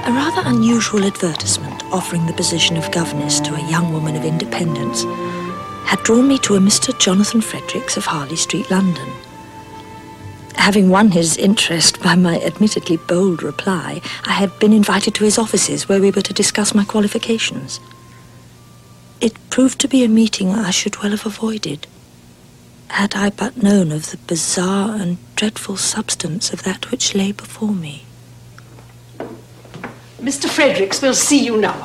A rather unusual advertisement offering the position of governess to a young woman of independence had drawn me to a Mr. Jonathan Fredericks of Harley Street, London. Having won his interest by my admittedly bold reply, I had been invited to his offices where we were to discuss my qualifications. It proved to be a meeting I should well have avoided, had I but known of the bizarre and dreadful substance of that which lay before me. Mr. Fredericks will see you now.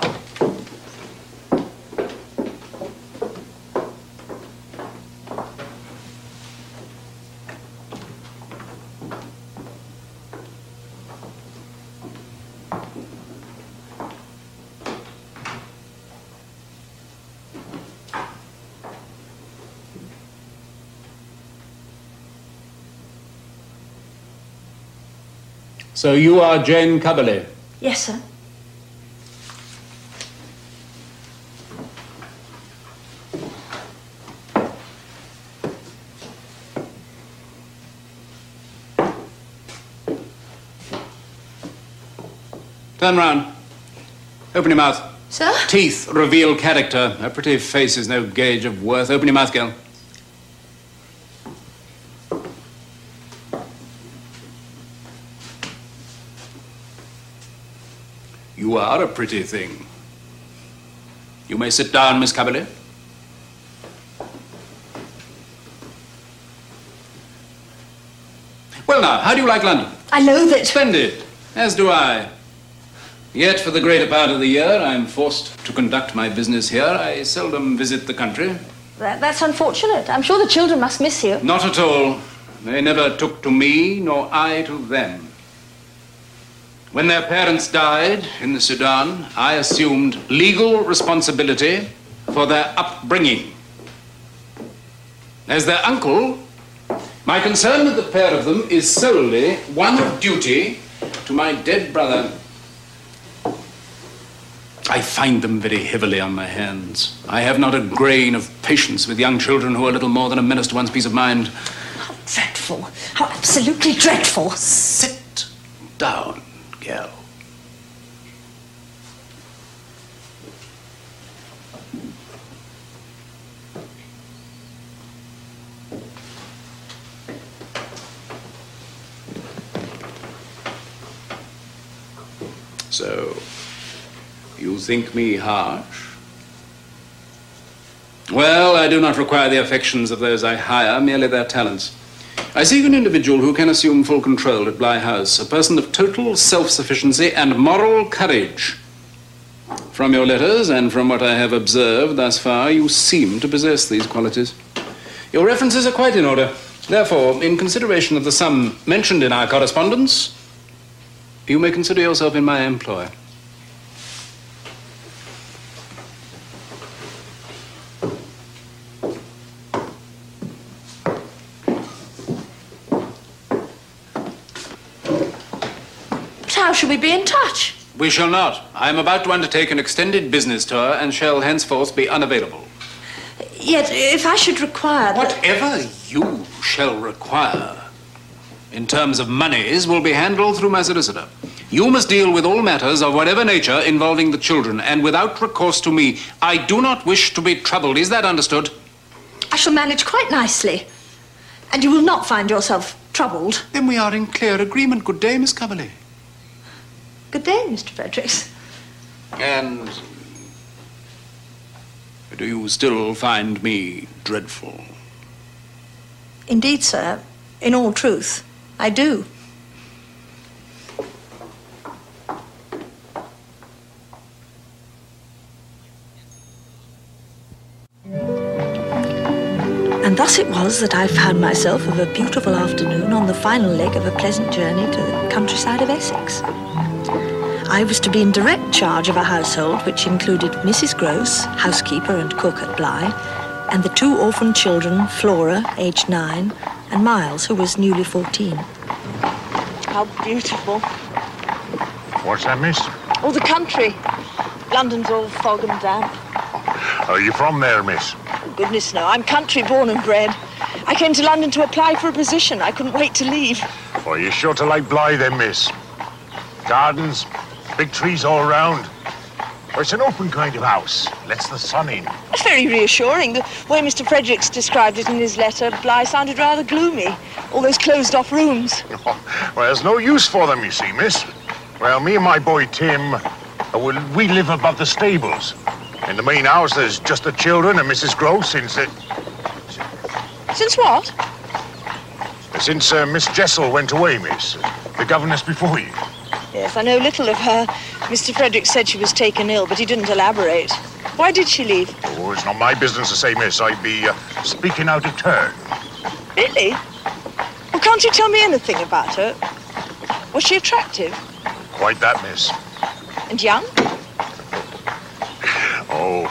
So you are Jane Cubberley? Yes, sir. Turn round. Open your mouth. Sir? Teeth reveal character. A pretty face is no gauge of worth. Open your mouth, girl. You are a pretty thing. You may sit down, Miss Cubberley. Well now, how do you like London? I loathe it. Splendid. As do I. Yet for the greater part of the year, I am forced to conduct my business here. I seldom visit the country. That's unfortunate. I'm sure the children must miss you. Not at all. They never took to me, nor I to them. When their parents died in the Sudan, I assumed legal responsibility for their upbringing. As their uncle, my concern with the pair of them is solely one of duty to my dead brother. I find them very heavily on my hands. I have not a grain of patience with young children who are little more than a menace to one's peace of mind. How dreadful. How absolutely dreadful. Sit down, girl. So, you think me harsh? Well, I do not require the affections of those I hire, merely their talents. I seek an individual who can assume full control at Bly House, a person of total self-sufficiency and moral courage. From your letters and from what I have observed thus far, you seem to possess these qualities. Your references are quite in order. Therefore, in consideration of the sum mentioned in our correspondence, you may consider yourself in my employ. How should we be in touch? We shall not. I am about to undertake an extended business tour and shall henceforth be unavailable. Yet, if I should require... Whatever you shall require in terms of monies will be handled through my solicitor. You must deal with all matters of whatever nature involving the children, and without recourse to me. I do not wish to be troubled. Is that understood? I shall manage quite nicely. And you will not find yourself troubled. Then we are in clear agreement. Good day, Miss Cubberley. Good day, Mr. Fredericks. And do you still find me dreadful? Indeed, sir. In all truth, I do. And thus it was that I found myself of a beautiful afternoon on the final leg of a pleasant journey to the countryside of Essex. I was to be in direct charge of a household which included Mrs. Gross, housekeeper and cook at Bly, and the two orphan children, Flora, aged 9, and Miles, who was newly 14. How beautiful. What's that, miss? Oh, the country. London's all fog and damp. Are you from there, miss? Oh, goodness, no. I'm country born and bred. I came to London to apply for a position. I couldn't wait to leave. Well, you're sure to like Bly then, miss. Gardens, Big trees all round. It's an open kind of house. Lets the sun in. That's very reassuring. The way Mr. Fredericks described it in his letter, Bly sounded rather gloomy. All those closed-off rooms. Well, there's no use for them, you see, miss. Well, me and my boy Tim, we live above the stables. In the main house, there's just the children and Mrs. Gross since it... Since what? Since Miss Jessel went away, miss. The governess before you. Yes, I know little of her. Mr. Fredericks said she was taken ill, but he didn't elaborate. Why did she leave? Oh, it's not my business to say, miss. I'd be speaking out of turn. Really? Well, can't you tell me anything about her? Was she attractive? Quite that, miss. And young? Oh,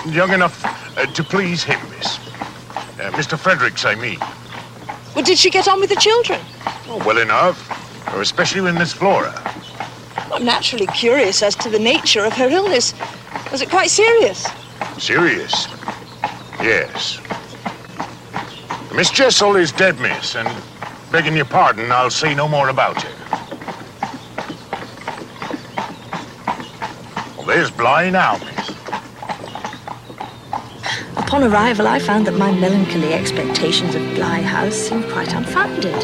young enough to please him, miss. Mr. Fredericks, I mean. Well, did she get on with the children? Oh, well enough. Especially with Miss Flora. I'm naturally curious as to the nature of her illness. Was it quite serious? Serious? Yes. Miss Jessel is dead, miss, and begging your pardon, I'll say no more about it. Well, there's Bly now, miss. Upon arrival, I found that my melancholy expectations of Bly House seemed quite unfounded.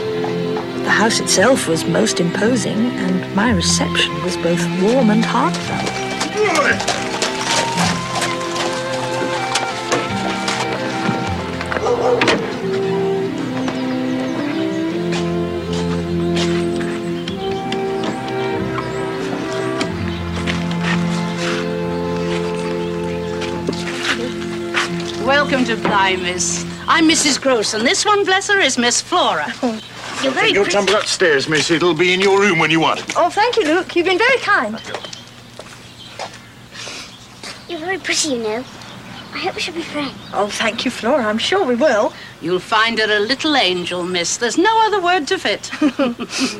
The house itself was most imposing, and my reception was both warm and heartfelt. Welcome to Bly, miss. I'm Mrs. Gross, and this one, bless her, is Miss Flora. You're very You'll tumble upstairs, miss. It'll be in your room when you want it. Oh, thank you, Luke. You've been very kind. You're very pretty, you know. I hope we shall be friends. Oh, thank you, Flora. I'm sure we will. You'll find her a little angel, miss. There's no other word to fit.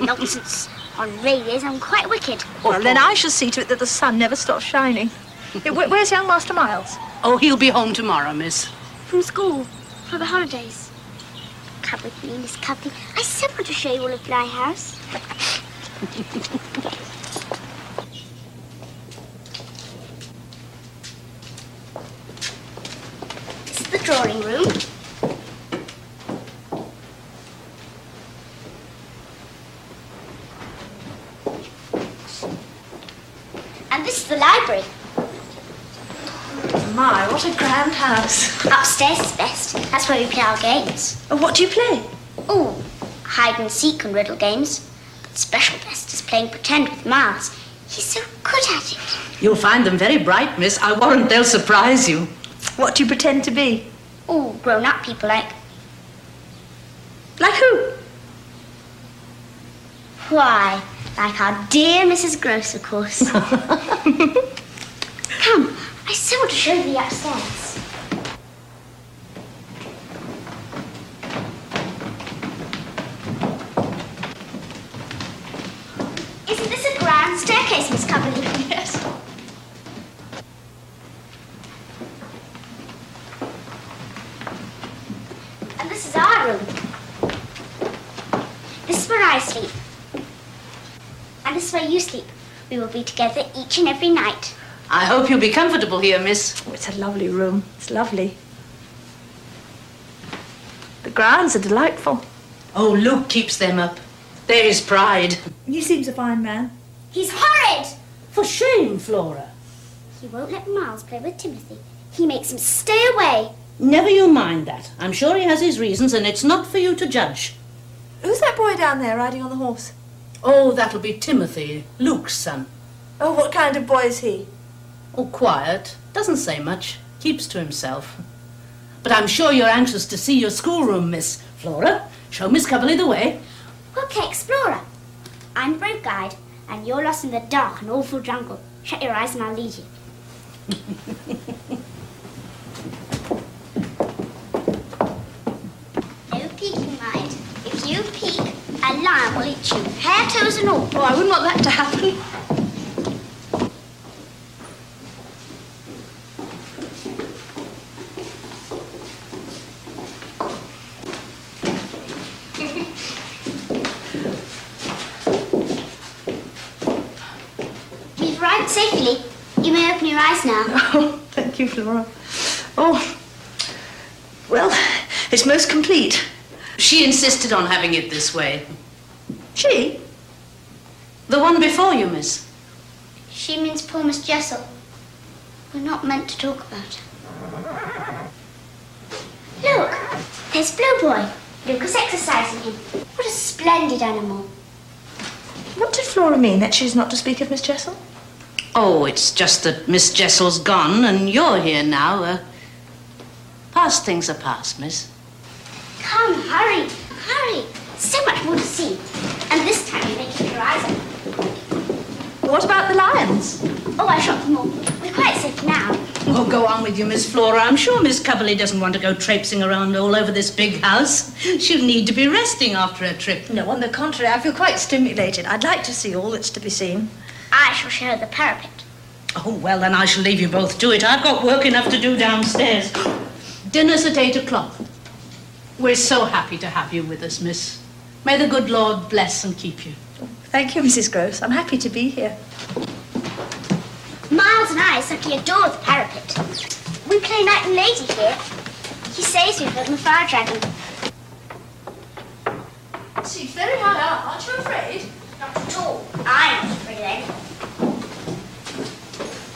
Nonsense. On railways, I'm quite wicked. Well, then I shall see to it that the sun never stops shining. Where's young Master Miles? Oh, he'll be home tomorrow, miss. From school, for the holidays. Come with me, Miss Cuppy. I so want to show you all of Bly House. This is the drawing room. And this is the library. My, what a grand house. Upstairs is best. That's where we play our games. Oh, what do you play? Oh, hide and seek and riddle games. But special best is playing pretend with Miles. He's so good at it. You'll find them very bright, miss. I warrant they'll surprise you. What do you pretend to be? Oh, grown-up people like... Like who? Why, like our dear Mrs. Gross, of course. Come, I so want to show you the upstairs. Isn't this a grand staircase, Miss Cumberly? Yes. And this is our room. This is where I sleep. And this is where you sleep. We will be together each and every night. I hope you'll be comfortable here, miss. Oh, it's a lovely room. It's lovely. The grounds are delightful. Oh, Luke keeps them up. They're his pride. He seems a fine man. He's horrid! For shame, Flora. He won't let Miles play with Timothy. He makes him stay away. Never you mind that. I'm sure he has his reasons, and it's not for you to judge. Who's that boy down there riding on the horse? Oh, that'll be Timothy, Luke's son. Oh, what kind of boy is he? Oh, quiet. Doesn't say much. Keeps to himself. But I'm sure you're anxious to see your schoolroom, Miss Flora. Show Miss Cumberly the way. We'll play Explorer. I'm the road guide, and you're lost in the dark and awful jungle. Shut your eyes and I'll lead you. No peeking, mind. If you peek, a lion will eat you, hair, toes and all. Oh, I wouldn't want that to happen. arrived safely. You may open your eyes now. Oh, thank you, Flora. Oh, well, it's most complete. She insisted on having it this way. She? The one before you, miss. She means poor Miss Jessel. We're not meant to talk about her. Look, there's Blue Boy. Lucas exercising him. What a splendid animal. What did Flora mean, that she's not to speak of Miss Jessel? Oh, it's just that Miss Jessel's gone and you're here now. Past things are past, miss. Come, hurry, hurry. So much more to see. And this time you may keep your eyes open. What about the lions? Oh, I shot them all. We're quite safe now. Oh, go on with you, Miss Flora. I'm sure Miss 𝐶𝐵𝐺𝐵 doesn't want to go traipsing around all over this big house. She'll need to be resting after her trip. No, on the contrary, I feel quite stimulated. I'd like to see all that's to be seen. I shall show her the parapet. Oh, well, then I shall leave you both to it. I've got work enough to do downstairs. Dinner's at 8 o'clock. We're so happy to have you with us, miss. May the good Lord bless and keep you. Thank you, Mrs. Gross. I'm happy to be here. Miles and I simply adore the parapet. We play knight and lady here. He saves me from the fire dragon. She's very high up, aren't you afraid? Not at all. I'm not afraid of anything.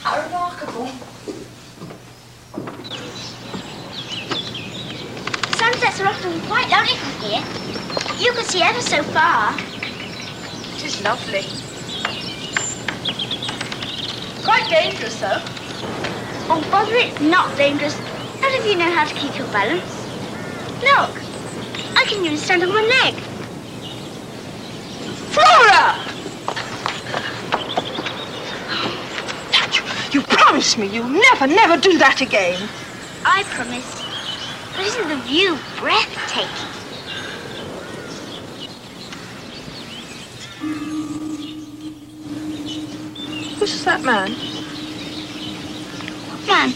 How remarkable. Sunsets are often quite lovely from here. You can see ever so far. It is lovely. Quite dangerous, though. Oh, bother, it's not dangerous. Not if you know how to keep your balance. Look, I can even stand on one leg. Flora! You promised me you'll never, never do that again. I promise. But isn't the view breathtaking? Who's that man? What man?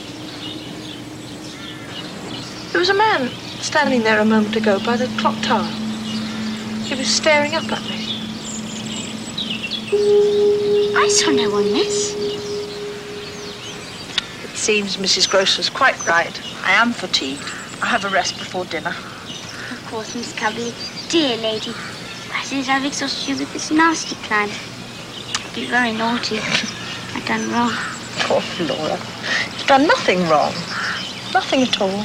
There was a man standing there a moment ago by the clock tower. He was staring up at me. I saw no one, miss. It seems Mrs. Gross was quite right. I am fatigued. I'll have a rest before dinner. Of course, Miss 𝐶𝐵𝐺𝐵, dear lady. I see I've exhausted you with this nasty climb. I'd be very naughty. I've done wrong. Poor Flora. You've done nothing wrong. Nothing at all.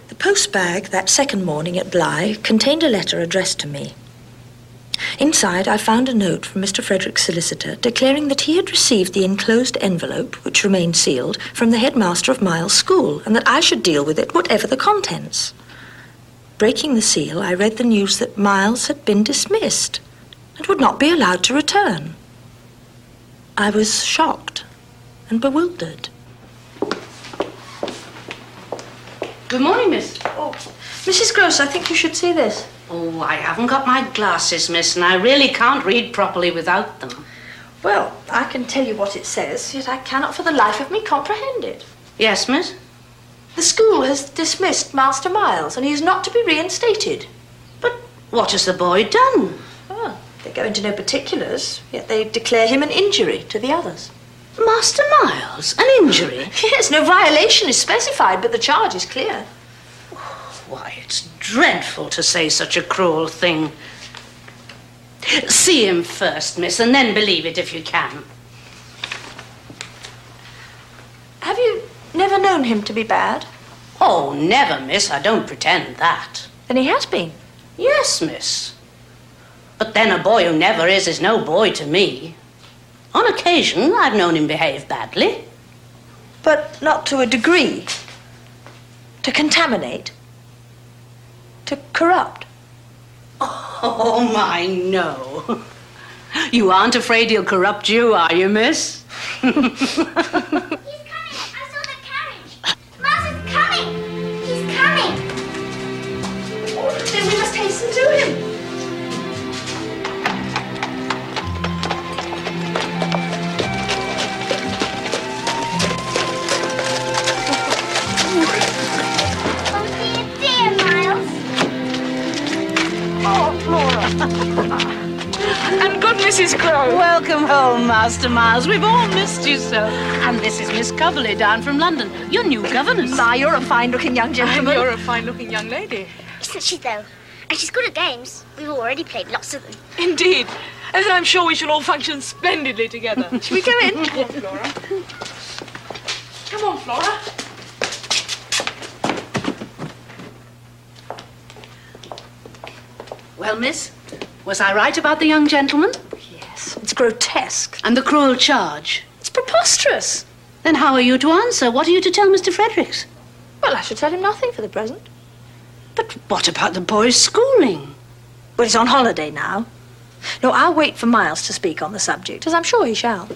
The post bag that second morning at Bly contained a letter addressed to me. Inside, I found a note from Mr. Frederick's solicitor declaring that he had received the enclosed envelope, which remained sealed, from the headmaster of Miles' school, and that I should deal with it, whatever the contents. Breaking the seal, I read the news that Miles had been dismissed and would not be allowed to return. I was shocked and bewildered. Good morning, miss. Oh, Mrs. Gross, I think you should see this. Oh, I haven't got my glasses, miss, and I really can't read properly without them. Well, I can tell you what it says, yet I cannot for the life of me comprehend it. Yes, miss? The school has dismissed Master Miles, and he is not to be reinstated. But what has the boy done? Oh, they go into no particulars, yet they declare him an injury to the others. Master Miles? An injury? Yes, no violation is specified, but the charge is clear. Why, it's dreadful to say such a cruel thing. See him first, miss, and then believe it if you can. Have you never known him to be bad? Oh, never, miss. I don't pretend that. Then he has been. Yes, miss. But then a boy who never is no boy to me. On occasion, I've known him behave badly. But not to a degree. To contaminate. To corrupt. Oh, my, no. You aren't afraid he'll corrupt you, are you, miss? He's coming! I saw the carriage! Miles is coming! He's coming! Oh, then we must hasten to him. Oh, dear, dear Miles. Oh, Flora. And good Mrs. Crowe. Welcome home, Master Miles. We've all missed you so. And this is Miss Coverley down from London, your new governess. My, you're a fine-looking young gentleman. And you're a fine-looking young lady. Isn't she, though? And she's good at games. We've already played lots of them. Indeed. And I'm sure we shall all function splendidly together. Shall we go in? Come on, Flora. Come on, Flora. Well, miss, was I right about the young gentleman? Yes, it's grotesque. And the cruel charge? It's preposterous. Then how are you to answer? What are you to tell Mr. Fredericks? Well, I should tell him nothing for the present. But what about the boy's schooling? Well, he's on holiday now. No, I'll wait for Miles to speak on the subject, as I'm sure he shall.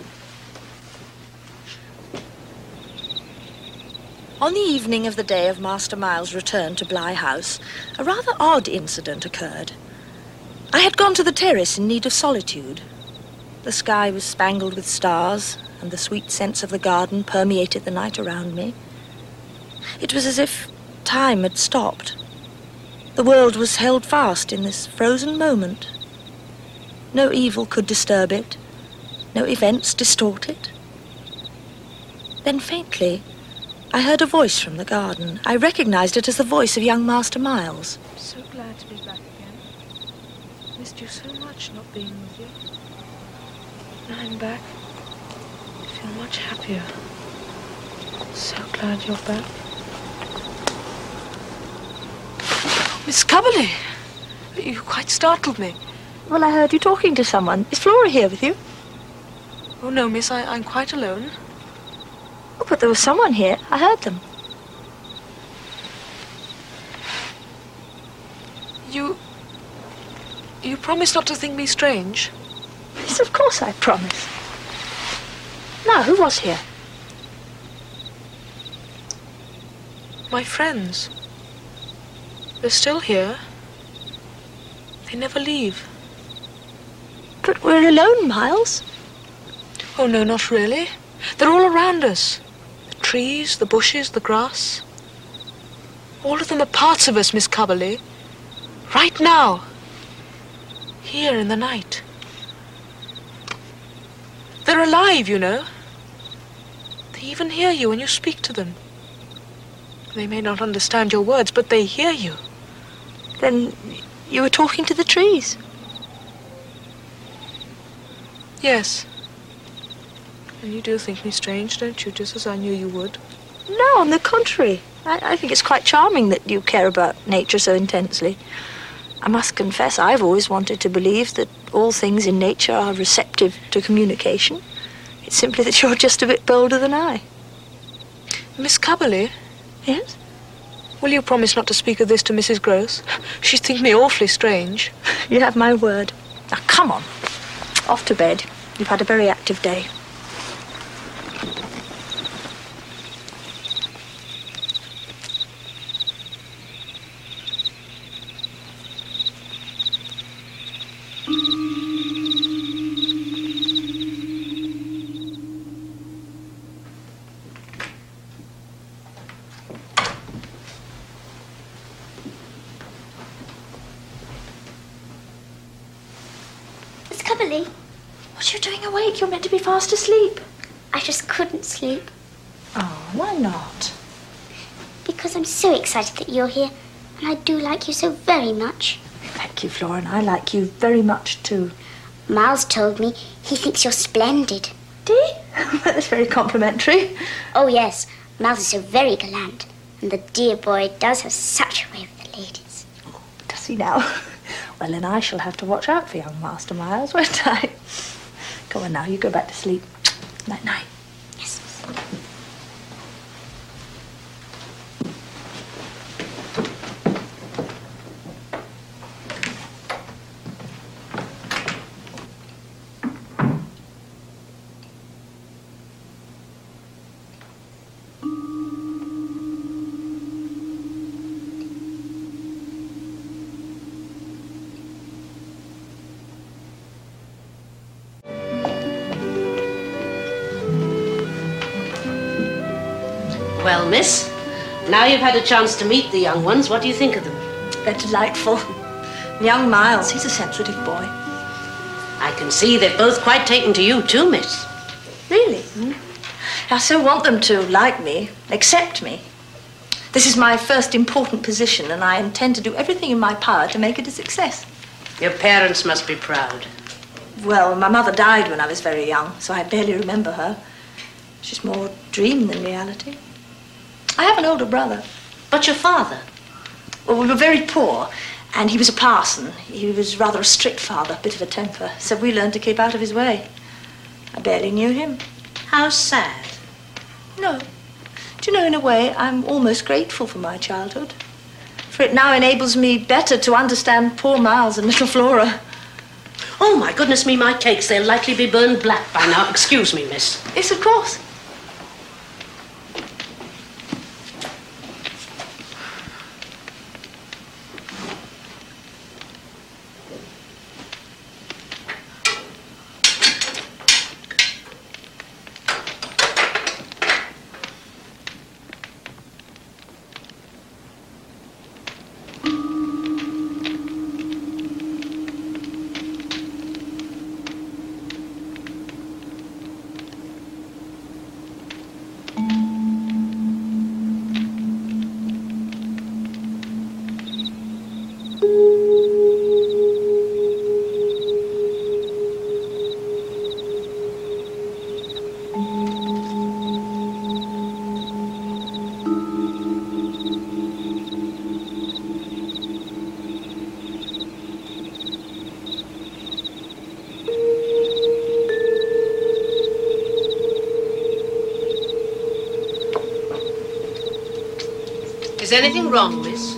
On the evening of the day of Master Miles' return to Bly House, a rather odd incident occurred. I had gone to the terrace in need of solitude. The sky was spangled with stars, and the sweet scents of the garden permeated the night around me. It was as if time had stopped. The world was held fast in this frozen moment. No evil could disturb it, no events distort it. Then faintly, I heard a voice from the garden. I recognized it as the voice of young Master Miles. So glad to be back again. Missed you so much not being with you. Now I'm back. I feel much happier. So glad you're back. Miss Coverley, you quite startled me. Well, I heard you talking to someone. Is Flora here with you? Oh, no, miss, I'm quite alone. Oh, but there was someone here. I heard them. You promised not to think me strange? Yes, of course I promise. Now, who was here? My friends. They're still here. They never leave. But we're alone, Miles. Oh, no, not really. They're all around us. The trees, the bushes, the grass. All of them are parts of us, Miss Coverley. Right now. Here in the night. They're alive, you know. They even hear you when you speak to them. They may not understand your words, but they hear you. Then you were talking to the trees? Yes. And you do think me strange, don't you? Just as I knew you would. No, on the contrary. I think it's quite charming that you care about nature so intensely. I must confess, I've always wanted to believe that all things in nature are receptive to communication. It's simply that you're just a bit bolder than I. Miss Coverley? Yes? Will you promise not to speak of this to Mrs. Gross? She'd think me awfully strange. You have my word. Now, come on. Off to bed. You've had a very active day. What are you doing awake? You're meant to be fast asleep. I just couldn't sleep. Oh, why not? Because I'm so excited that you're here, and I do like you so very much. Thank you, Flora, and I like you very much too. Miles told me he thinks you're splendid. Did he? That's very complimentary. Oh, yes. Miles is so very gallant, and the dear boy does have such a way with the ladies. Oh, does he now? Well, then I shall have to watch out for young Master Miles, won't I? Come on now, you go back to sleep. Night-night. Yes. Well, miss, now you've had a chance to meet the young ones, what do you think of them? They're delightful. Young Miles, he's a sensitive boy. I can see they've both quite taken to you too, miss. Really? I so want them to like me, accept me. This is my first important position, and I intend to do everything in my power to make it a success. Your parents must be proud. Well, my mother died when I was very young, so I barely remember her. She's more dream than reality. I have an older brother. But your father? Well, we were very poor, and he was a parson. He was rather a strict father, a bit of a temper, so we learned to keep out of his way. I barely knew him. How sad. No. Do you know, in a way, I'm almost grateful for my childhood. For it now enables me better to understand poor Miles and little Flora. Oh, my goodness me, my cakes. They'll likely be burned black by now. Excuse me, miss. Yes, of course. Is anything wrong, miss?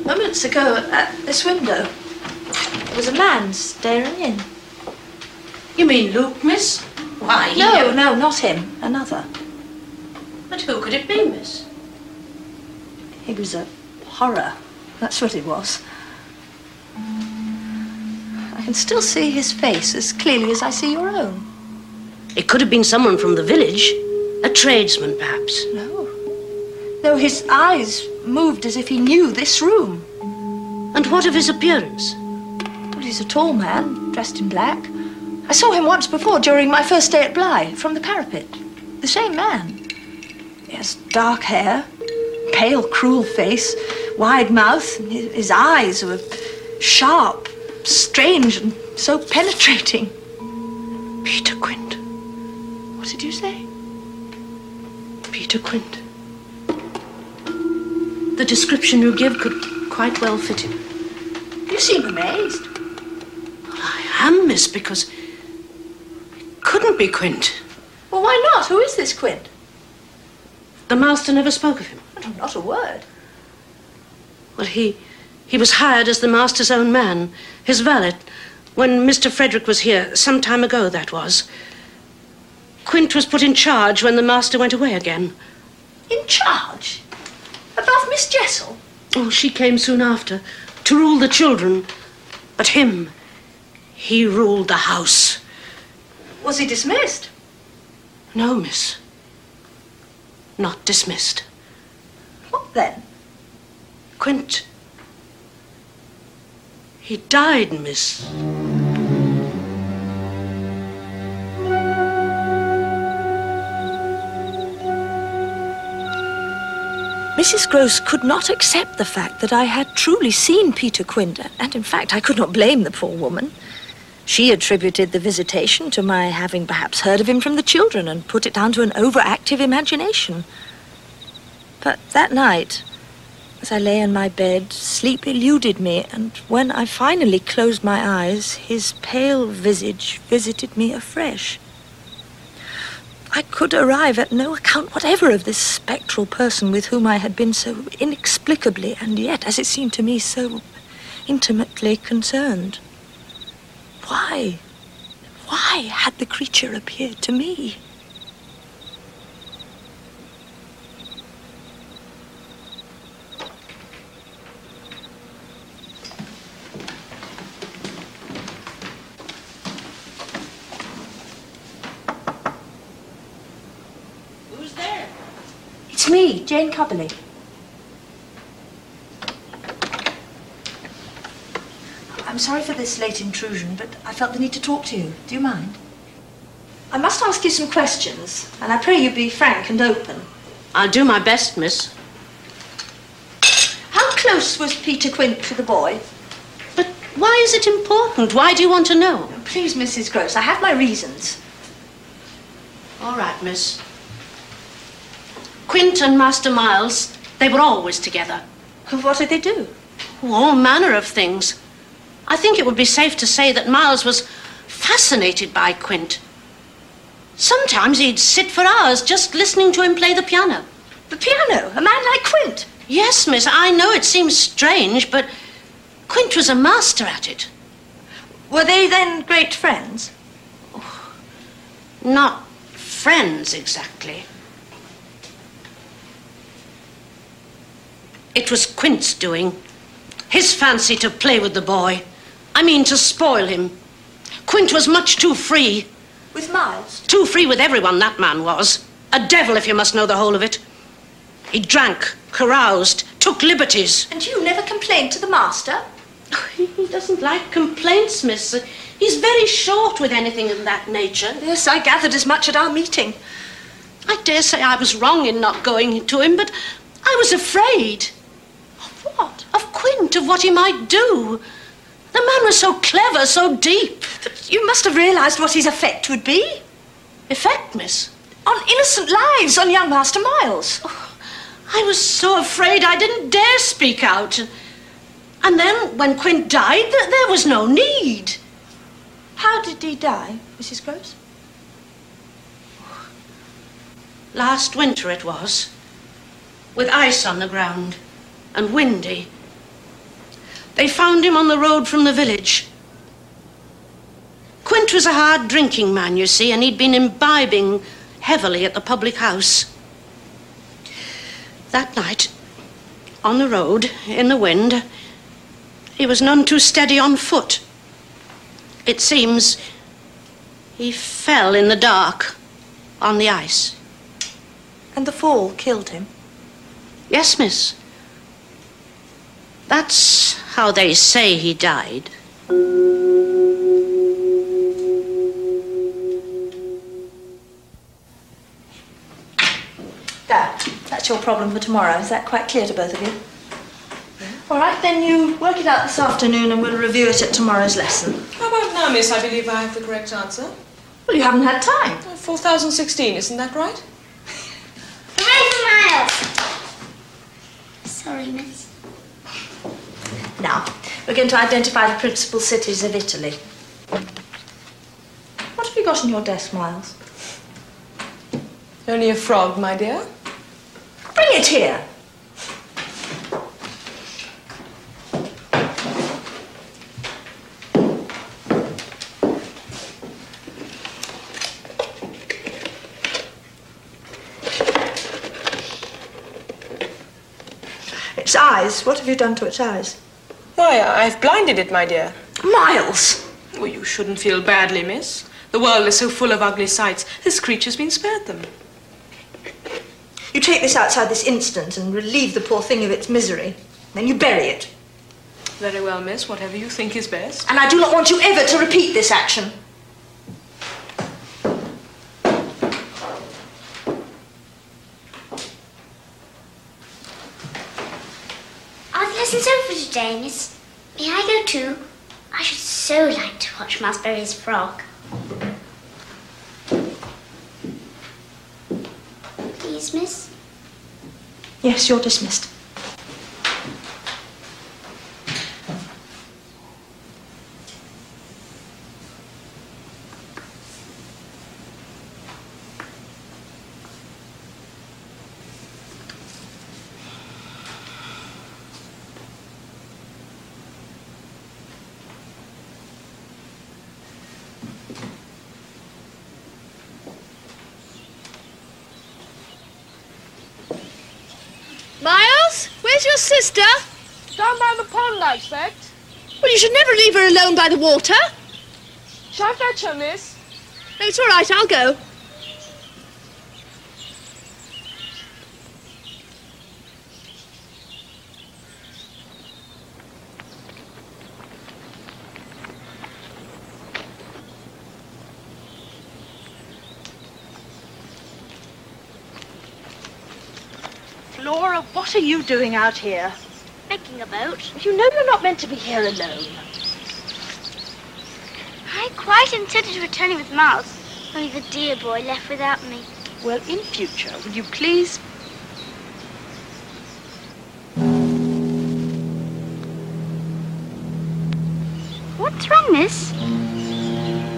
Moments ago, at this window, there was a man staring in. You mean Luke, miss? Why, No, not him. Another. But who could it be, miss? He was a horror. That's what he was. I can still see his face as clearly as I see your own. It could have been someone from the village. A tradesman, perhaps. No, his eyes moved as if he knew this room. And what of his appearance? Well, he's a tall man, dressed in black. I saw him once before during my first stay at Bly, from the parapet. The same man. He has dark hair, pale, cruel face, wide mouth, and his eyes were sharp, strange, and so penetrating. Peter Quint. What did you say? Peter Quint. The description you give could quite well fit him. You seem amazed. Well, I am, miss, because it couldn't be Quint. Well, why not? Who is this Quint? The master never spoke of him. Oh, not a word. Well, he was hired as the master's own man, his valet, when Mr. Frederick was here, some time ago, that was. Quint was put in charge when the master went away again. In charge? Above Miss Jessel? Oh, she came soon after, to rule the children. But he ruled the house. Was he dismissed? No, miss. Not dismissed. What then? Quint. He died, miss. Mrs. Gross could not accept the fact that I had truly seen Peter Quint, and in fact I could not blame the poor woman. She attributed the visitation to my having perhaps heard of him from the children and put it down to an overactive imagination. But that night, as I lay in my bed, sleep eluded me, and when I finally closed my eyes, his pale visage visited me afresh. I could arrive at no account whatever of this spectral person with whom I had been so inexplicably, and yet, as it seemed to me, so intimately concerned. Why had the creature appeared to me? Who's there? It's me, Jane Cubberley. I'm sorry for this late intrusion, but I felt the need to talk to you. Do you mind? I must ask you some questions, and I pray you be frank and open. I'll do my best, miss. How close was Peter Quint to the boy? But why is it important? Why do you want to know? Please, Mrs. Gross, I have my reasons. All right, miss. Quint and Master Miles, they were always together. What did they do? All manner of things. I think it would be safe to say that Miles was fascinated by Quint. Sometimes he'd sit for hours just listening to him play the piano. The piano? A man like Quint? Yes, miss, I know it seems strange, but Quint was a master at it. Were they then great friends? Oh, not friends, exactly. It was Quint's doing. His fancy to play with the boy. I mean, to spoil him. Quint was much too free. With Miles? Too free with everyone, that man was. A devil, if you must know the whole of it. He drank, caroused, took liberties. And you never complained to the master? He doesn't like complaints, miss. He's very short with anything of that nature. Yes, I gathered as much at our meeting. I dare say I was wrong in not going to him, but I was afraid. Of what? Of Quint, of what he might do. The man was so clever, so deep. But you must have realised what his effect would be. Effect, miss? On innocent lives, on young Master Miles. Oh, I was so afraid I didn't dare speak out. And then, when Quint died, there was no need. How did he die, Mrs. Gross? Last winter it was, with ice on the ground and windy. They found him on the road from the village. Quint was a hard drinking man, you see, and he'd been imbibing heavily at the public house. That night, on the road, in the wind, he was none too steady on foot. It seems he fell in the dark on the ice. And the fall killed him? Yes, miss. That's how they say he died. That's your problem for tomorrow. Is that quite clear to both of you? All right, then you work it out this afternoon and we'll review it at tomorrow's lesson. How about now, miss? I believe I have the correct answer. Well, you haven't had time. 4016, isn't that right? Hooray for Miles! Sorry, miss. Now, we're going to identify the principal cities of Italy. What have you got on your desk, Miles? Only a frog, my dear. Bring it here. Its eyes. What have you done to its eyes? Why, I've blinded it, my dear. Miles! Well, you shouldn't feel badly, miss. The world is so full of ugly sights. This creature's been spared them. You take this outside this instant and relieve the poor thing of its misery. Then you bury it. Very well, miss. Whatever you think is best. And I do not want you ever to repeat this action. Are the lessons over today, miss? May I go too? I should so like to watch Miles bury his frog. Please, miss? Yes, you're dismissed. Miles, where's your sister? Down by the pond, I expect. Well, you should never leave her alone by the water. Shall I fetch her, miss? No, it's all right, I'll go. Flora, what are you doing out here? Making a boat. You know you're not meant to be here alone. I quite intended returning with Miles, only the dear boy left without me. Well, in future, will you please... What's wrong, miss?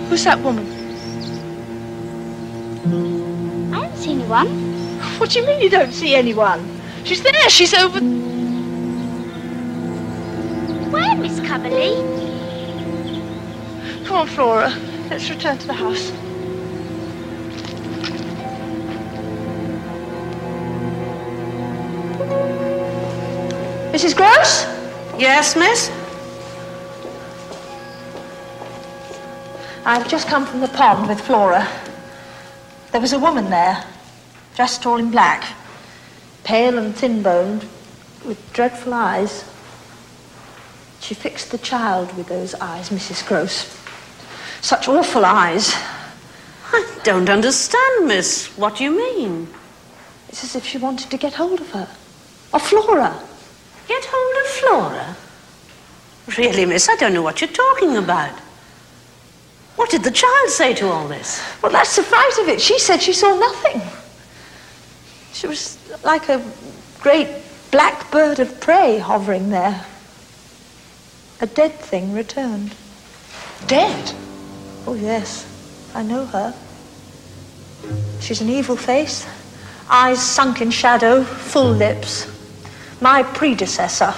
Who's that woman? I don't see anyone. What do you mean you don't see anyone? She's there, she's over... Where, Miss Cubberley? Come on, Flora, let's return to the house. Mrs. Gross? Yes, miss? I've just come from the pond with Flora. There was a woman there, dressed all in black, pale and thin-boned, with dreadful eyes. She fixed the child with those eyes, Mrs. Gross. Such awful eyes. I don't understand, miss. What do you mean? It's as if she wanted to get hold of her. Of Flora. Get hold of Flora? Really, miss, I don't know what you're talking about. What did the child say to all this? Well, that's the fright of it. She said she saw nothing. She was like a great black bird of prey hovering there. A dead thing returned. Dead? Oh, yes. I know her. She's an evil face, eyes sunk in shadow, full lips. My predecessor.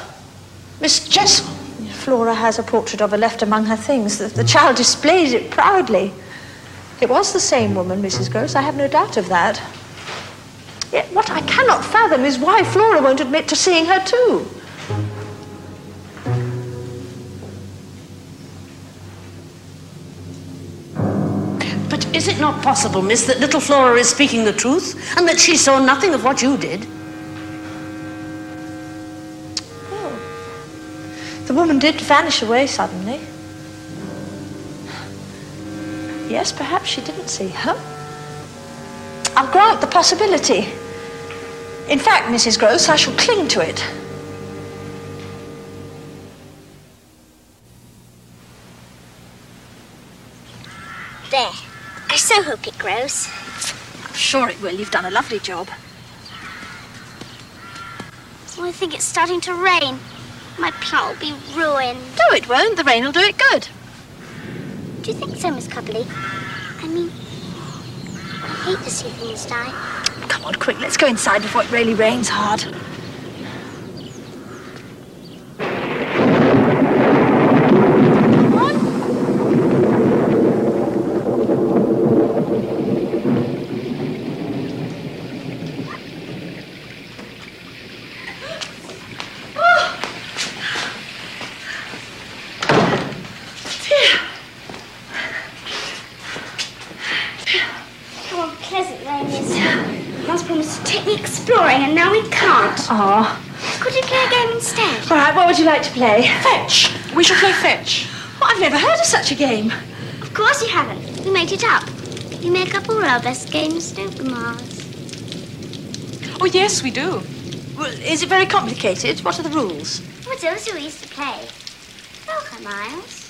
Miss Jessel? Flora has a portrait of her left among her things. The child displays it proudly. It was the same woman, Mrs. Gross, I have no doubt of that. Yet what I cannot fathom is why Flora won't admit to seeing her too. But is it not possible, miss, that little Flora is speaking the truth and that she saw nothing of what you did? The woman did vanish away suddenly. Yes, perhaps she didn't see her. I'll grant the possibility. In fact, Mrs. Gross, I shall cling to it. There. I so hope it grows. I'm sure it will. You've done a lovely job. Oh, I think it's starting to rain. My plant will be ruined. No, it won't. The rain will do it good. Do you think so, Miss Cubberley? I mean, I hate to see things die. Come on, quick, let's go inside before it really rains hard. Come on. Exploring, and now we can't. Ah. Could you play a game instead? All right, what would you like to play? Fetch. We shall play fetch. Well, I've never heard of such a game. Of course you haven't. We made it up. We make up all our best games, don't we, Mars? Oh, yes, we do. Well, is it very complicated? What are the rules? Well, those who we used to play. Welcome, Miles.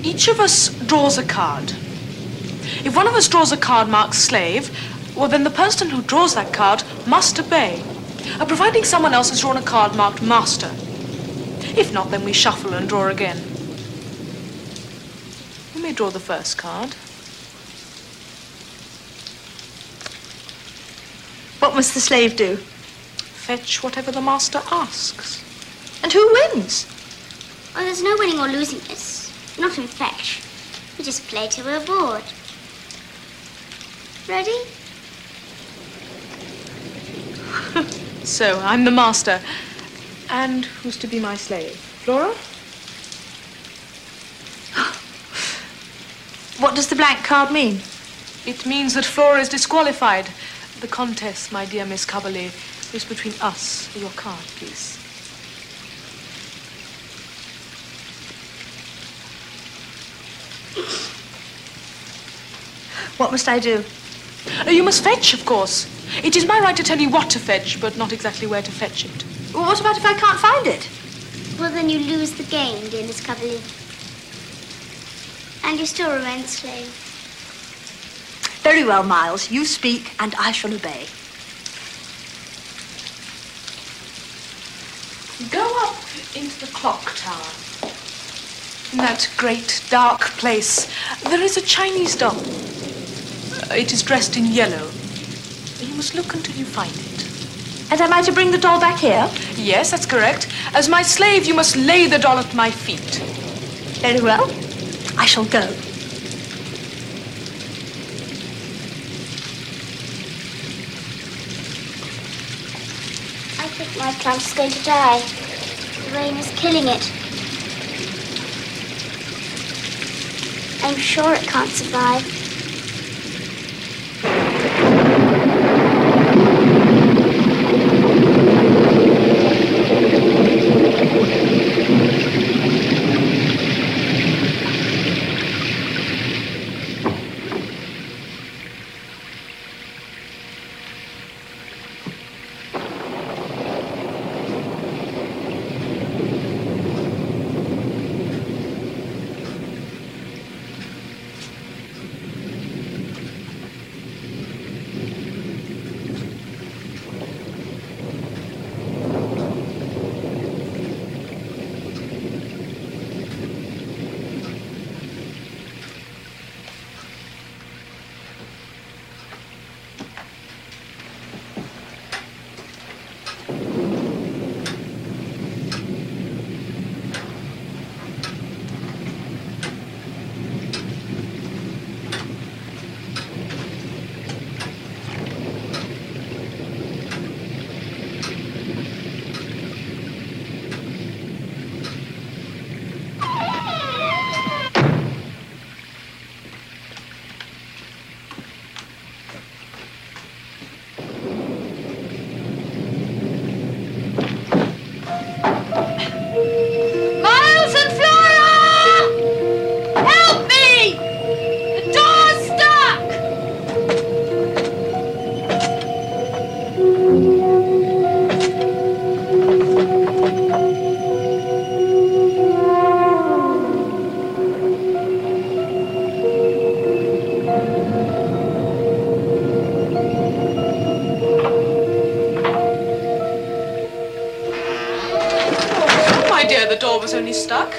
Each of us draws a card. If one of us draws a card marked slave, well, then the person who draws that card must obey, providing someone else has drawn a card marked master. If not, then we shuffle and draw again. You may draw the first card. What must the slave do? Fetch whatever the master asks. And who wins? Oh, there's no winning or losing this. Not in fetch. We just play till we're bored. Ready? So, I'm the master. And who's to be my slave? Flora? What does the blank card mean? It means that Flora is disqualified. The contest, my dear Miss Cubberley, is between us. Your card, please. What must I do? You must fetch, of course. It is my right to tell you what to fetch, but not exactly where to fetch it. Well, what about if I can't find it? Well, then you lose the game, dear Miss Cubberley. And you still remain a slave. Very well, Miles. You speak, and I shall obey. Go up into the clock tower. In that great, dark place, there is a Chinese doll. It is dressed in yellow. You must look until you find it. And am I to bring the doll back here? Yes, that's correct. As my slave, you must lay the doll at my feet. Very well. I shall go. I think my plant is going to die. The rain is killing it. I'm sure it can't survive. The door was only stuck.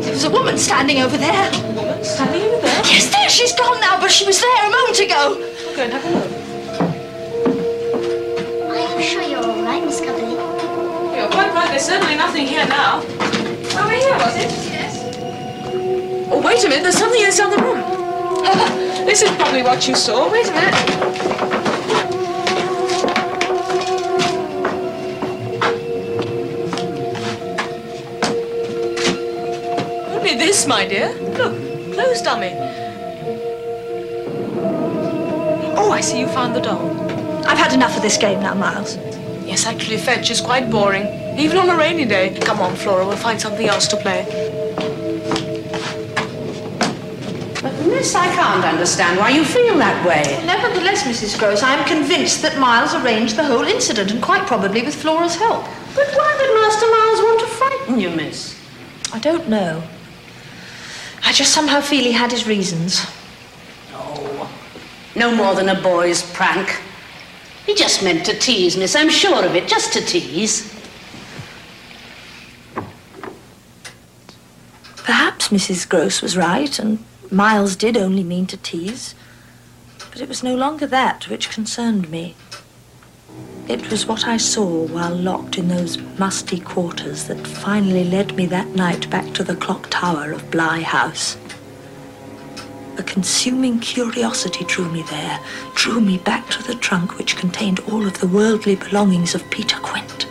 There was a woman standing over there. A woman standing over there? Yes, there. She's gone now, but she was there a moment ago. Go and have a look. Are you sure you're all right, Miss Cubberley? You're quite right. There's certainly nothing here now. Over here, was it? Yes. Oh, wait a minute. There's something else down the room. This is probably what you saw. Wait a minute. This, my dear. Look, clothes dummy. Oh, I see you found the doll. I've had enough of this game now, Miles. Yes, actually, fetch is quite boring, even on a rainy day. Come on, Flora, we'll find something else to play. But, miss, I can't understand why you feel that way. Nevertheless, Mrs. Gross, I am convinced that Miles arranged the whole incident, and quite probably with Flora's help. But why did Master Miles want to frighten you, miss? I don't know. I just somehow feel he had his reasons. Oh, no more than a boy's prank. He just meant to tease, miss. I'm sure of it, just to tease. Perhaps Mrs. Gross was right, and Miles did only mean to tease. But it was no longer that which concerned me. It was what I saw while locked in those musty quarters that finally led me that night back to the clock tower of Bly House. A consuming curiosity drew me there, drew me back to the trunk which contained all of the worldly belongings of Peter Quint.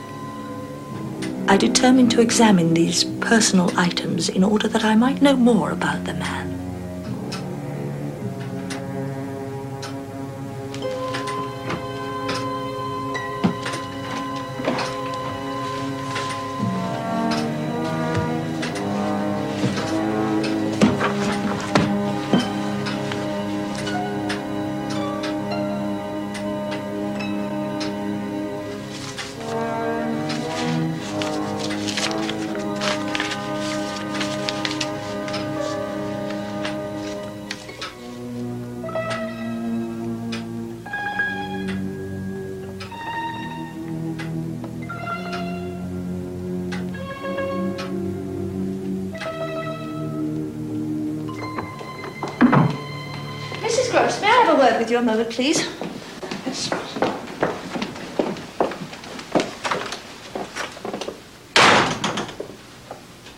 I determined to examine these personal items in order that I might know more about the man. May I have a word with you a moment, please? Yes.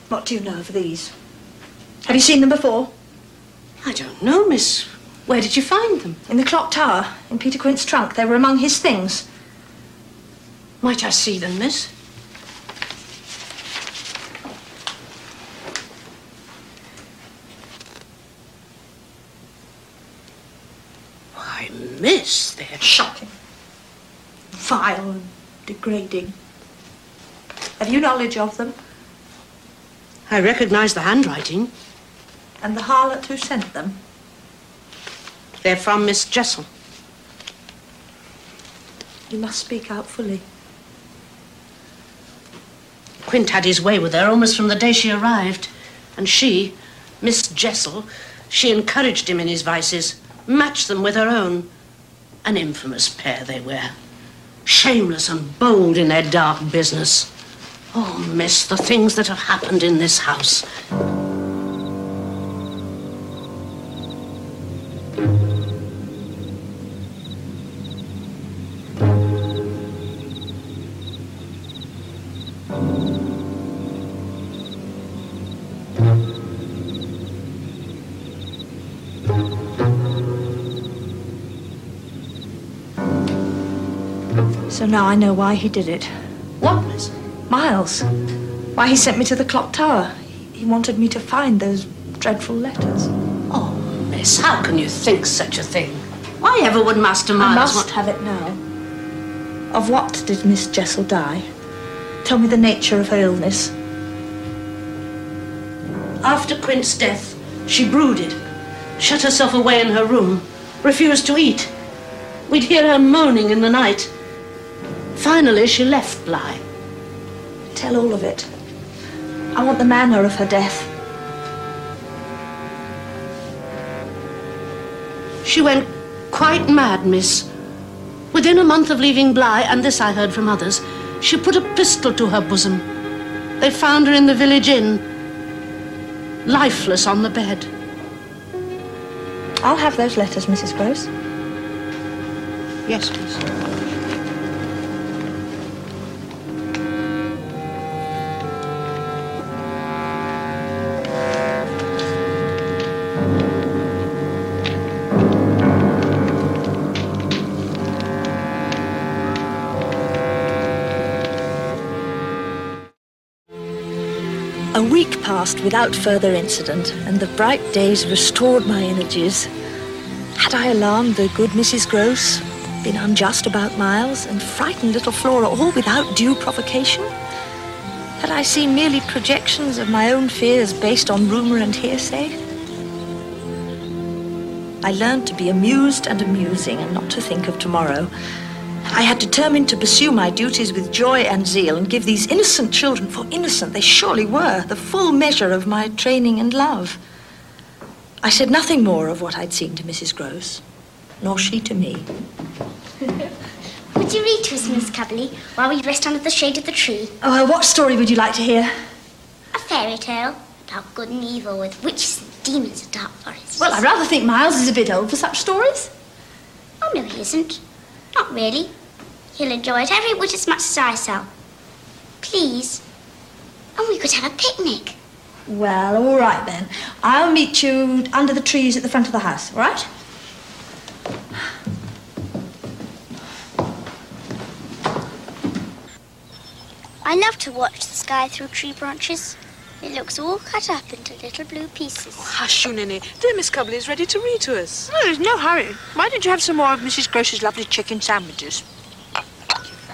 What do you know of these? Have you seen them before? I don't know, miss. Where did you find them? In the clock tower, in Peter Quint's trunk. They were among his things. Might I see them, miss? Why, miss, they're Shocking. Vile and degrading. Have you knowledge of them? I recognize the handwriting. And the harlot who sent them? They're from Miss Jessel. You must speak out fully. Quint had his way with her almost from the day she arrived. And she, Miss Jessel, she encouraged him in his vices, matched them with her own. An infamous pair they were. Shameless and bold in their dark business. Oh, miss, the things that have happened in this house. So now I know why he did it. What, miss? Miles. Why he sent me to the clock tower. He wanted me to find those dreadful letters. Oh, miss, how can you think such a thing? Why ever would Master Miles I must have it now. Of what did Miss Jessel die? Tell me the nature of her illness. After Quint's death, she brooded, shut herself away in her room, refused to eat. We'd hear her moaning in the night. Finally, she left Bly. Tell all of it. I want the manner of her death. She went quite mad, miss. Within a month of leaving Bly, and this I heard from others, she put a pistol to her bosom. They found her in the village inn, lifeless on the bed. I'll have those letters, Mrs. Gross. Yes, miss. A week passed without further incident, and the bright days restored my energies. Had I alarmed the good Mrs. Gross, been unjust about Miles, and frightened little Flora, all without due provocation? Had I seen merely projections of my own fears based on rumour and hearsay? I learned to be amused and amusing, and not to think of tomorrow. I had determined to pursue my duties with joy and zeal and give these innocent children, for innocent they surely were, the full measure of my training and love. I said nothing more of what I'd seen to Mrs. Gross, nor she to me. Would you read to us, Miss Cubberley, while we rest under the shade of the tree? Oh, what story would you like to hear? A fairy tale about good and evil with witches and demons and dark forests. Well, I rather think Miles is a bit old for such stories. Oh, no, he isn't. Not really. He'll enjoy it every whit as much as I shall. Please. And we could have a picnic. Well, all right then. I'll meet you under the trees at the front of the house, all right? I love to watch the sky through tree branches. It looks all cut up into little blue pieces. Oh, hush you, Ninny. Dear Miss Cubley is ready to read to us. Oh, there's no hurry. Why don't you have some more of Mrs. Groce's lovely chicken sandwiches?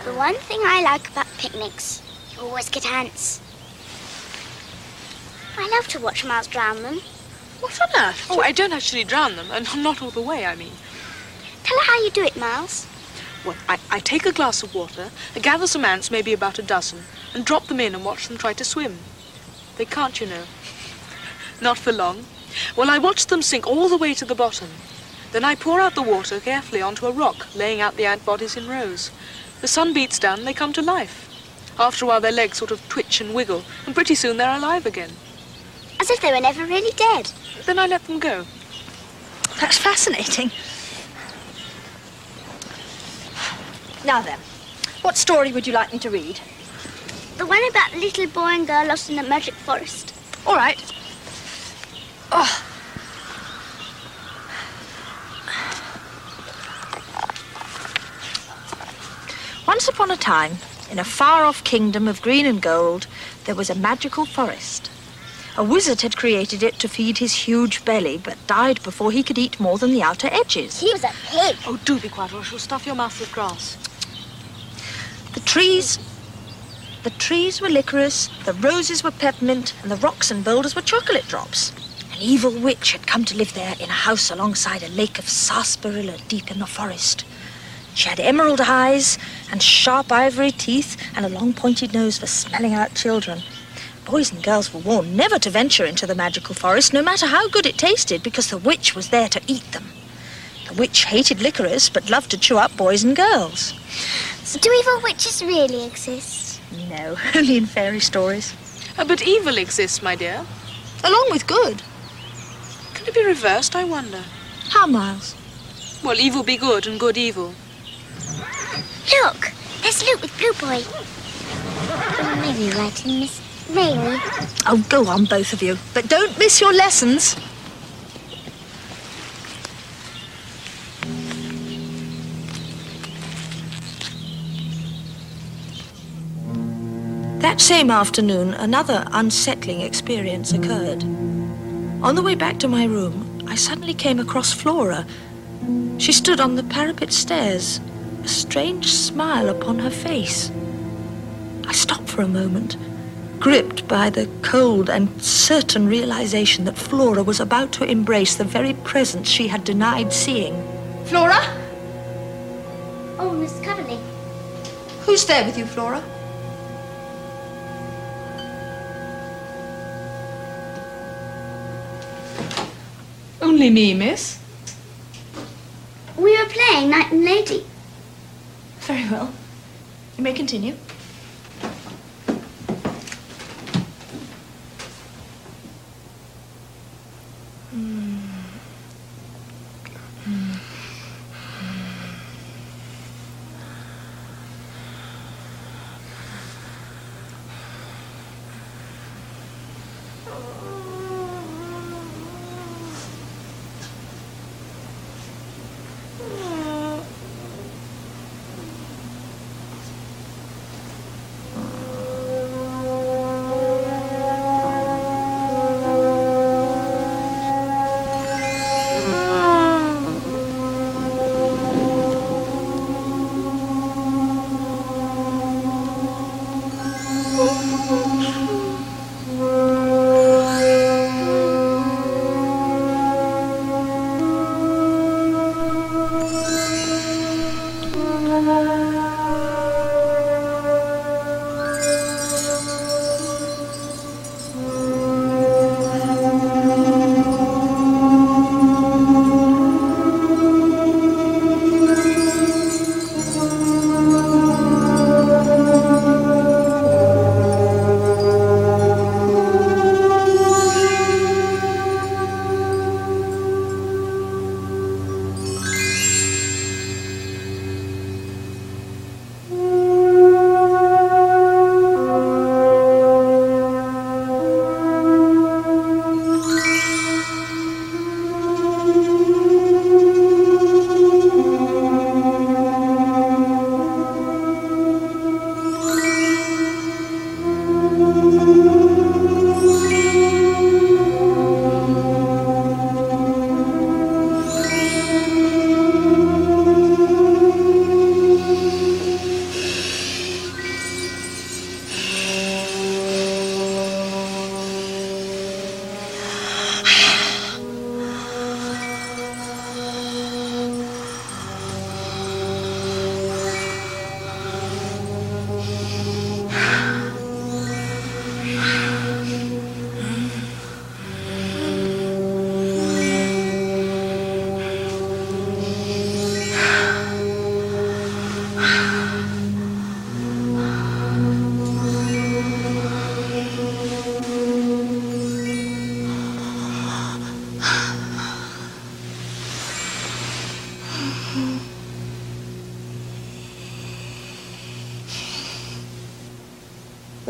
The one thing I like about picnics, you always get ants. I love to watch Miles drown them. What on earth? Oh, I don't actually drown them, and not all the way, I mean. Tell her how you do it, Miles. Well, I take a glass of water, gather some ants, maybe about a dozen, and drop them in and watch them try to swim. They can't, you know. Not for long. Well, I watch them sink all the way to the bottom. Then I pour out the water carefully onto a rock, laying out the ant bodies in rows. The sun beats down and they come to life. After a while, their legs sort of twitch and wiggle, and pretty soon they're alive again. As if they were never really dead. Then I let them go. That's fascinating. Now then, what story would you like me to read? The one about the little boy and girl lost in the magic forest. All right. Oh. Once upon a time, in a far-off kingdom of green and gold, there was a magical forest. A wizard had created it to feed his huge belly, but died before he could eat more than the outer edges. He was a pig. Oh, do be quiet, or I shall stuff your mouth with grass. The trees were licorice, the roses were peppermint, and the rocks and boulders were chocolate drops. An evil witch had come to live there in a house alongside a lake of sarsaparilla deep in the forest. She had emerald eyes and sharp ivory teeth and a long pointed nose for smelling out children. Boys and girls were warned never to venture into the magical forest, no matter how good it tasted, because the witch was there to eat them. The witch hated licorice, but loved to chew up boys and girls. So do evil witches really exist? No, only in fairy stories. But evil exists, my dear. Along with good. Can it be reversed, I wonder? How, Miles? Well, evil be good and good evil. Look, there's Luke with Blue Boy. Maybe right in Miss Maybe. Oh, go on, both of you. But don't miss your lessons. That same afternoon, another unsettling experience occurred. On the way back to my room, I suddenly came across Flora. She stood on the parapet stairs, a strange smile upon her face. I stopped for a moment, gripped by the cold and certain realization that Flora was about to embrace the very presence she had denied seeing. Flora? Oh, Miss Coverley. Who's there with you, Flora? Only me, miss. We were playing Knight and Lady. Very well. You may continue.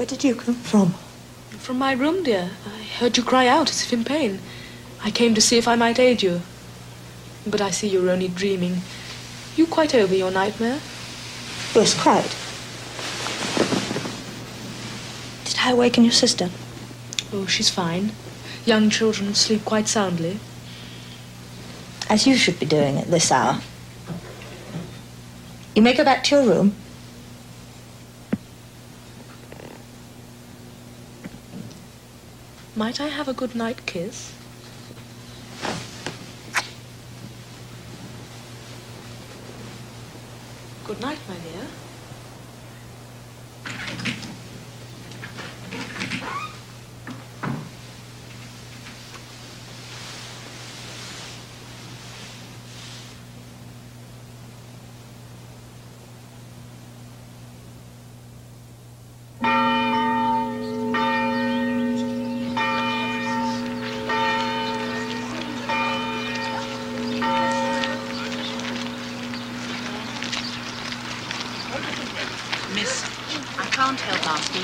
did you come from? From my room, dear. I heard you cry out as if in pain. I came to see if I might aid you. But I see you're only dreaming. You quite over your nightmare? Yes, quite. Did I awaken your sister? Oh, she's fine. Young children sleep quite soundly. As you should be doing at this hour. You may go back to your room. Might I have a good night kiss? Good night, my dear.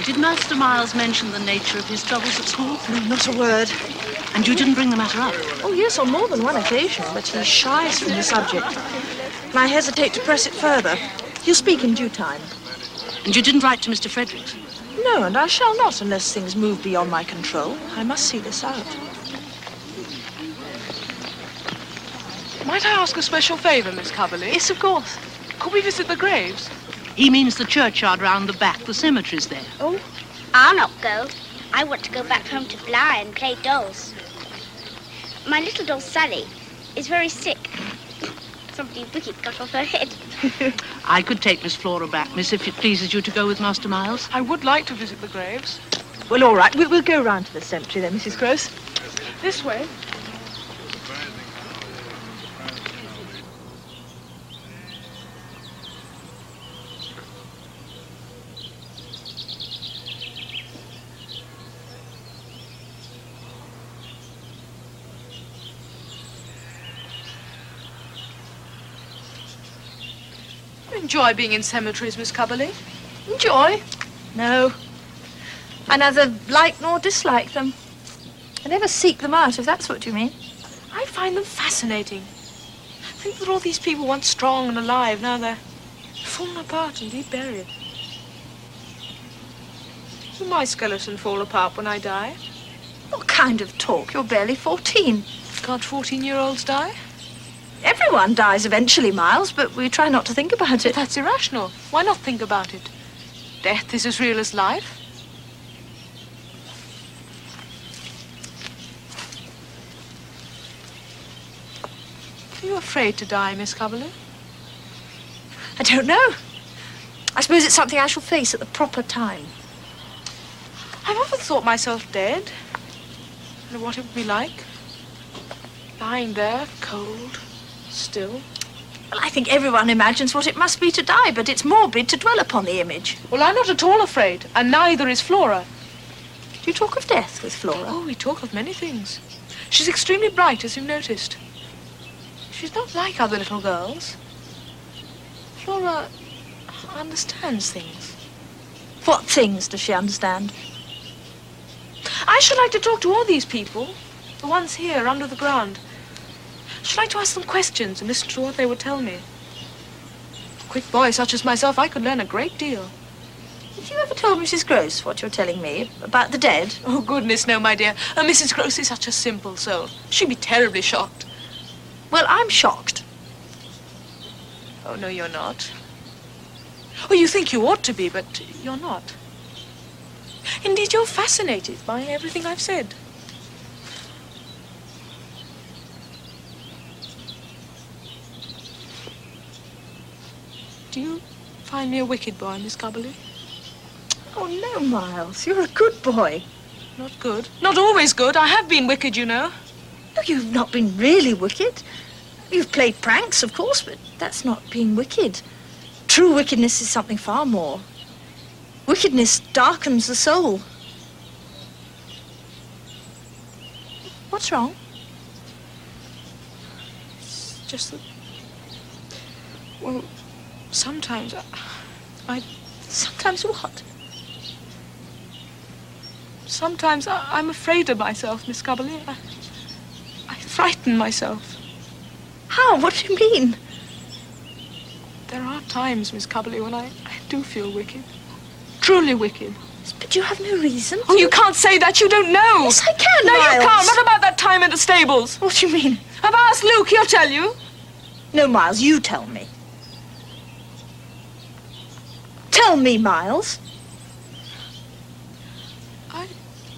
Did Master Miles mention the nature of his troubles at school? No, not a word. And you didn't bring the matter up? Oh, yes, on more than one occasion, but he shies from the subject. And I hesitate to press it further. He'll speak in due time. And you didn't write to Mr. Fredericks? No, and I shall not unless things move beyond my control. I must see this out. Might I ask a special favour, Miss Coverley? Yes, of course. Could we visit the graves? He means the churchyard round the back. The cemetery's there. Oh? I'll not go. I want to go back home to Bly and play dolls. My little doll, Sally, is very sick. Somebody wicked got off her head. I could take Miss Flora back, miss, if it pleases you to go with Master Miles. I would like to visit the graves. Well, all right. We'll go round to the cemetery then, Mrs. Gross. This way. Enjoy being in cemeteries, Miss Coverley? Enjoy? No. I neither like nor dislike them. I never seek them out, if that's what you mean. I find them fascinating. Think that all these people once strong and alive, now they're fallen apart and deep buried. Will my skeleton fall apart when I die? What kind of talk? You're barely 14. Can't 14-year-olds die? Everyone dies eventually, Miles, but we try not to think about it. That's irrational. Why not think about it? Death is as real as life. Are you afraid to die, Miss Coverley? I don't know. I suppose it's something I shall face at the proper time. I've often thought myself dead. And what it would be like. Lying there, cold, still. Well, I think everyone imagines what it must be to die, but it's morbid to dwell upon the image. Well, I'm not at all afraid, and neither is Flora. Do you talk of death with Flora? Oh, we talk of many things. She's extremely bright, as you've noticed. She's not like other little girls. Flora understands things. What things does she understand? I should like to talk to all these people, the ones here under the ground. I should like to ask them questions and listen to what they would tell me. A quick boy such as myself, I could learn a great deal. Have you ever told Mrs. Gross what you're telling me about the dead? Oh, goodness, no, my dear. Mrs. Gross is such a simple soul. She'd be terribly shocked. Well, I'm shocked. Oh, no, you're not. Oh, you think you ought to be, but you're not. Indeed, you're fascinated by everything I've said. Do you find me a wicked boy, Miss Coverley? Oh, no, Miles. You're a good boy. Not good. Not always good. I have been wicked, you know. No, you've not been really wicked. You've played pranks, of course, but that's not being wicked. True wickedness is something far more. Wickedness darkens the soul. What's wrong? It's just that... Well, sometimes I... Sometimes what? Sometimes I'm afraid of myself, Miss Cubberley. I frighten myself. How? What do you mean? There are times, Miss Cubberley, when I do feel wicked. Truly wicked. But you have no reason. Oh, you can't say that. You don't know. Yes, I can, No, Miles. you can't. What about that time in the stables? What do you mean? I've asked Luke. He'll tell you. No, Miles, you tell me. Tell me, Miles. I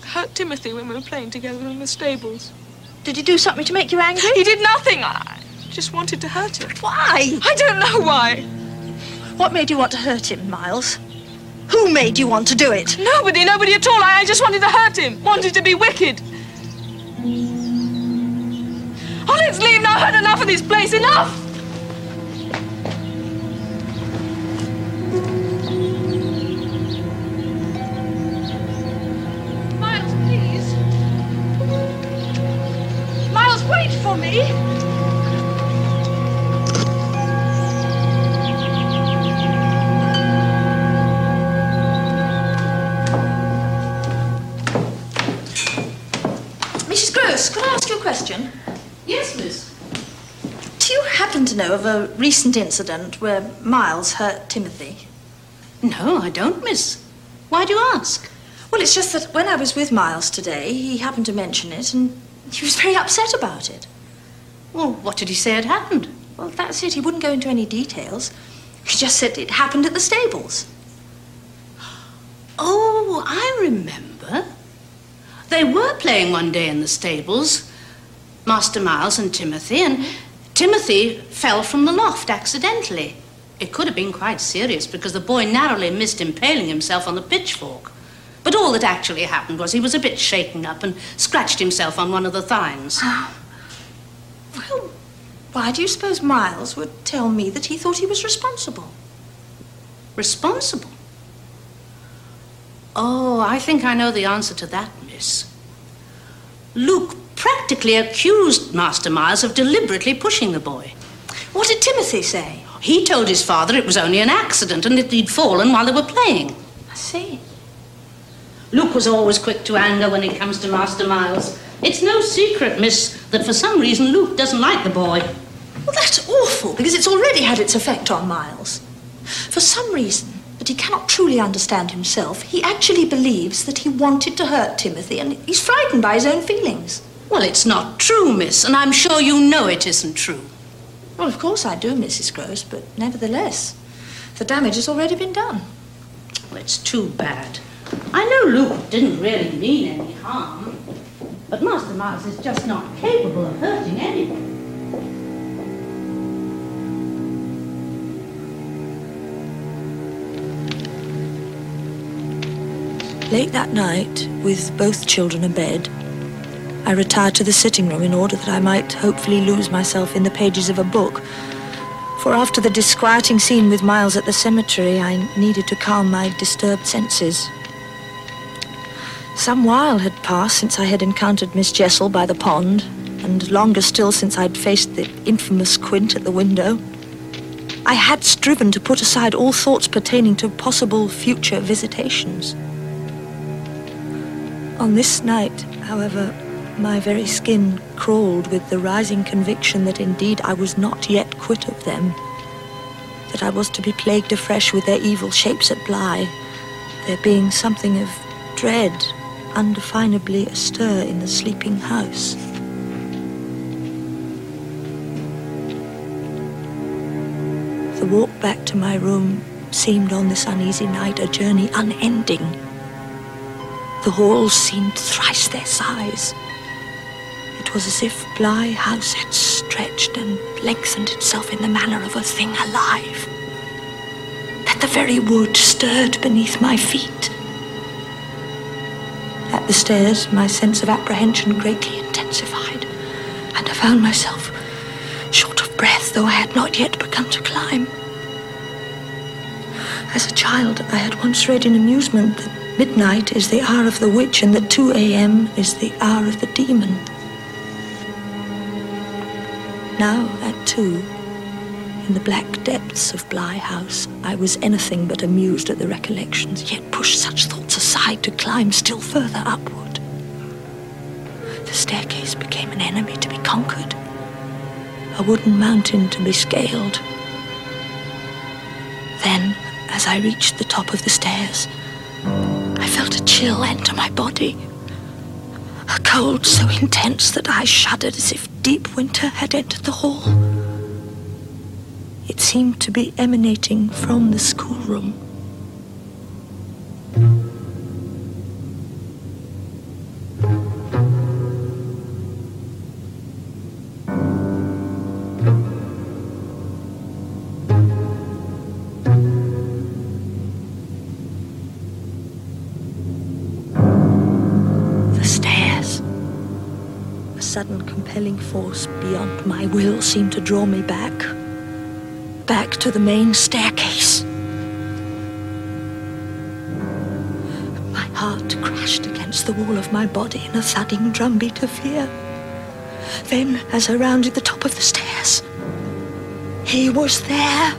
hurt Timothy when we were playing together in the stables. Did he do something to make you angry? He did nothing. I just wanted to hurt him. Why? I don't know why. What made you want to hurt him, Miles? Who made you want to do it? Nobody at all. I just wanted to hurt him. Wanted to be wicked. Oh, let's leave now. I've had enough of this place. Enough! Miles, please. Miles, wait for me. Mrs. Gross, could I ask you a question? Yes, miss. Do you happen to know of a recent incident where Miles hurt Timothy? No, I don't, miss. Why do you ask? Well, it's just that when I was with Miles today, he happened to mention it, and he was very upset about it. Well, what did he say had happened? Well, that's it. He wouldn't go into any details. He just said it happened at the stables. Oh, I remember. They were playing one day in the stables, Master Miles and Timothy, and Timothy fell from the loft accidentally. It could have been quite serious because the boy narrowly missed impaling himself on the pitchfork. But all that actually happened was he was a bit shaken up and scratched himself on one of the thighs. Well, why do you suppose Miles would tell me that he thought he was responsible? Responsible? Oh, I think I know the answer to that, miss. Luke practically accused Master Miles of deliberately pushing the boy. What did Timothy say? He told his father it was only an accident and that he'd fallen while they were playing. I see. Luke was always quick to anger when it comes to Master Miles. It's no secret, miss, that for some reason Luke doesn't like the boy. Well, that's awful, because it's already had its effect on Miles. For some reason that he cannot truly understand himself, he actually believes that he wanted to hurt Timothy, and he's frightened by his own feelings. Well, it's not true, miss, and I'm sure you know it isn't true. Well, of course I do, Mrs. Gross, but nevertheless, the damage has already been done. Well, it's too bad. I know Luke didn't really mean any harm, but Master Miles is just not capable of hurting anyone. Late that night, with both children abed, I retired to the sitting room in order that I might hopefully lose myself in the pages of a book. For after the disquieting scene with Miles at the cemetery, I needed to calm my disturbed senses. Some while had passed since I had encountered Miss Jessel by the pond, and longer still since I'd faced the infamous Quint at the window. I had striven to put aside all thoughts pertaining to possible future visitations. On this night, however, my very skin crawled with the rising conviction that indeed I was not yet quit of them, that I was to be plagued afresh with their evil shapes at Bly, there being something of dread undefinably astir in the sleeping house. The walk back to my room seemed on this uneasy night a journey unending. The halls seemed thrice their size. It was as if Bly House had stretched and lengthened itself in the manner of a thing alive, that the very wood stirred beneath my feet. At the stairs, my sense of apprehension greatly intensified, and I found myself short of breath, though I had not yet begun to climb. As a child, I had once read in amusement that midnight is the hour of the witch and that 2 a.m. is the hour of the demon. Now, at 2, In the black depths of Bly House, I was anything but amused at the recollections, yet pushed such thoughts aside to climb still further upward. The staircase became an enemy to be conquered, a wooden mountain to be scaled. Then, as I reached the top of the stairs, I felt a chill enter my body, a cold so intense that I shuddered as if deep winter had entered the hall. It seemed to be emanating from the schoolroom. The stairs. A sudden compelling force beyond my will seemed to draw me back to the main staircase. My heart crashed against the wall of my body in a thudding drumbeat of fear. Then, as I rounded the top of the stairs, he was there.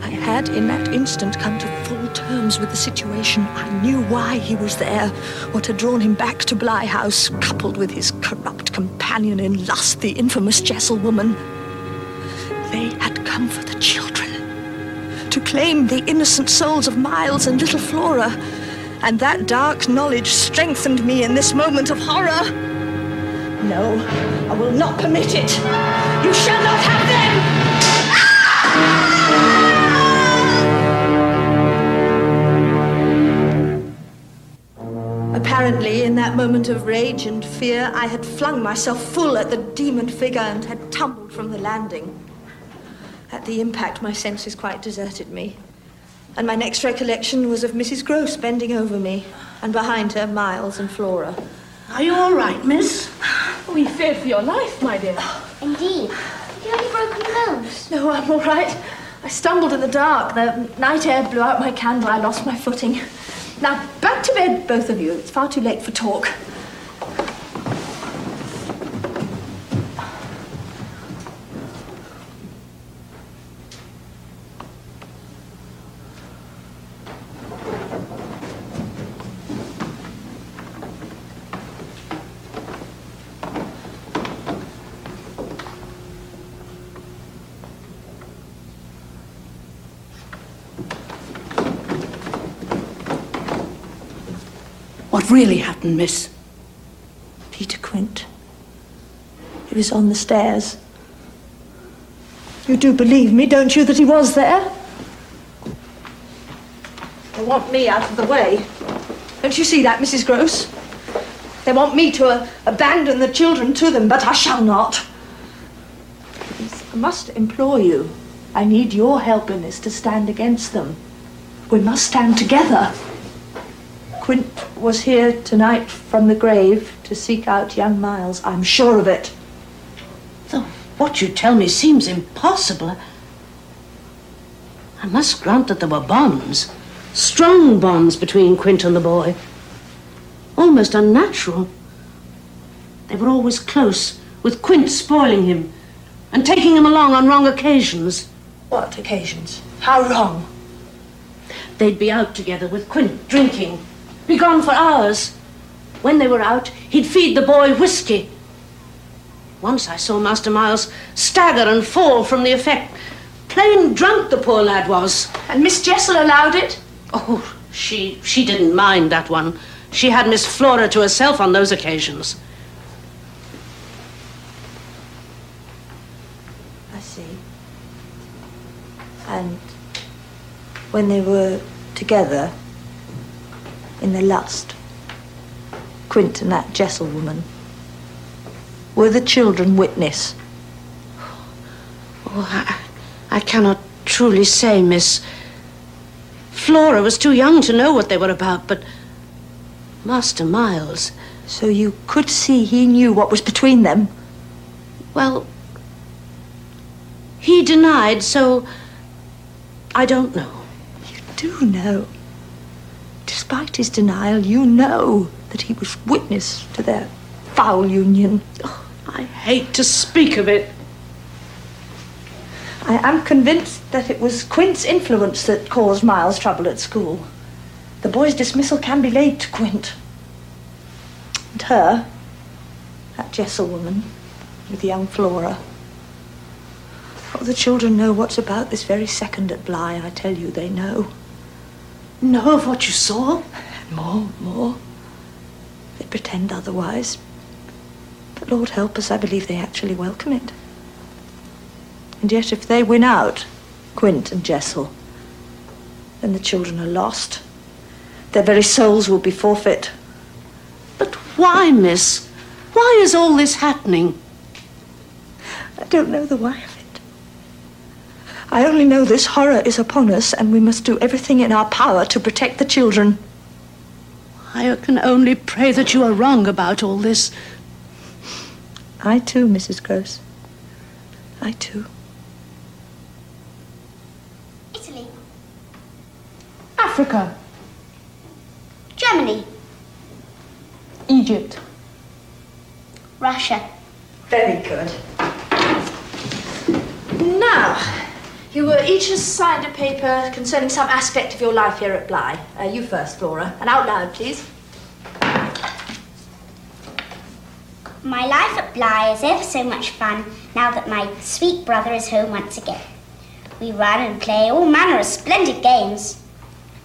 I had in that instant come to full terms with the situation. I knew why he was there, what had drawn him back to Bly House, coupled with his corrupt companion in lust, the infamous Gentlewoman. They had come for the children, to claim the innocent souls of Miles and little Flora, and that dark knowledge strengthened me in this moment of horror. No, I will not permit it. You shall not have them! Apparently, in that moment of rage and fear, I had flung myself full at the demon figure and had tumbled from the landing. At the impact, my senses quite deserted me, and my next recollection was of Mrs. Gross bending over me, and behind her, Miles and Flora. Are you all right, miss? We feared for your life, my dear. Indeed. Have you any broken bones? No, I'm all right. I stumbled in the dark. The night air blew out my candle. I lost my footing. Now, back to bed, both of you. It's far too late for talk. What really happened, miss? Peter Quint. He was on the stairs. You do believe me, don't you, that he was there? They want me out of the way. Don't you see that, Mrs. Gross? They want me to abandon the children to them, but I shall not. Please, I must implore you. I need your help in this to stand against them. We must stand together. Quint was here tonight from the grave to seek out young Miles. I'm sure of it. Though what you tell me seems impossible. I must grant that there were bonds, strong bonds between Quint and the boy. Almost unnatural. They were always close, with Quint spoiling him and taking him along on wrong occasions. What occasions? How wrong? They'd be out together with Quint, drinking. Be gone for hours. When they were out, he'd feed the boy whiskey. Once I saw Master Miles stagger and fall from the effect. Plain drunk the poor lad was. And Miss Jessel allowed it? Oh, she didn't mind that one. She had Miss Flora to herself on those occasions. I see. And when they were together, in the lust, Quint and that Gentlewoman, were the children witness? Oh, I cannot truly say, miss. Flora was too young to know what they were about, but Master Miles... So you could see he knew what was between them? Well, he denied, so I don't know. You do know. Despite his denial, you know that he was witness to their foul union. Oh, I hate to speak of it. I am convinced that it was Quint's influence that caused Miles trouble at school. The boy's dismissal can be laid to Quint. And her, that Jessel woman, with young Flora. Oh, the children know what's about this very second at Bly. I tell you, they know. Know of what you saw? More. They pretend otherwise. But Lord help us, I believe they actually welcome it. And yet if they win out, Quint and Jessel, then the children are lost. Their very souls will be forfeit. But why, miss? Why is all this happening? I don't know the why of it. I only know this horror is upon us and we must do everything in our power to protect the children. I can only pray that you are wrong about all this. I too, Mrs. Gross. I too. Italy. Africa. Germany. Egypt. Russia. Very good. Now, you were each assigned a paper concerning some aspect of your life here at Bly. You first, Flora. And out loud, please. My life at Bly is ever so much fun now that my sweet brother is home once again. We run and play all manner of splendid games.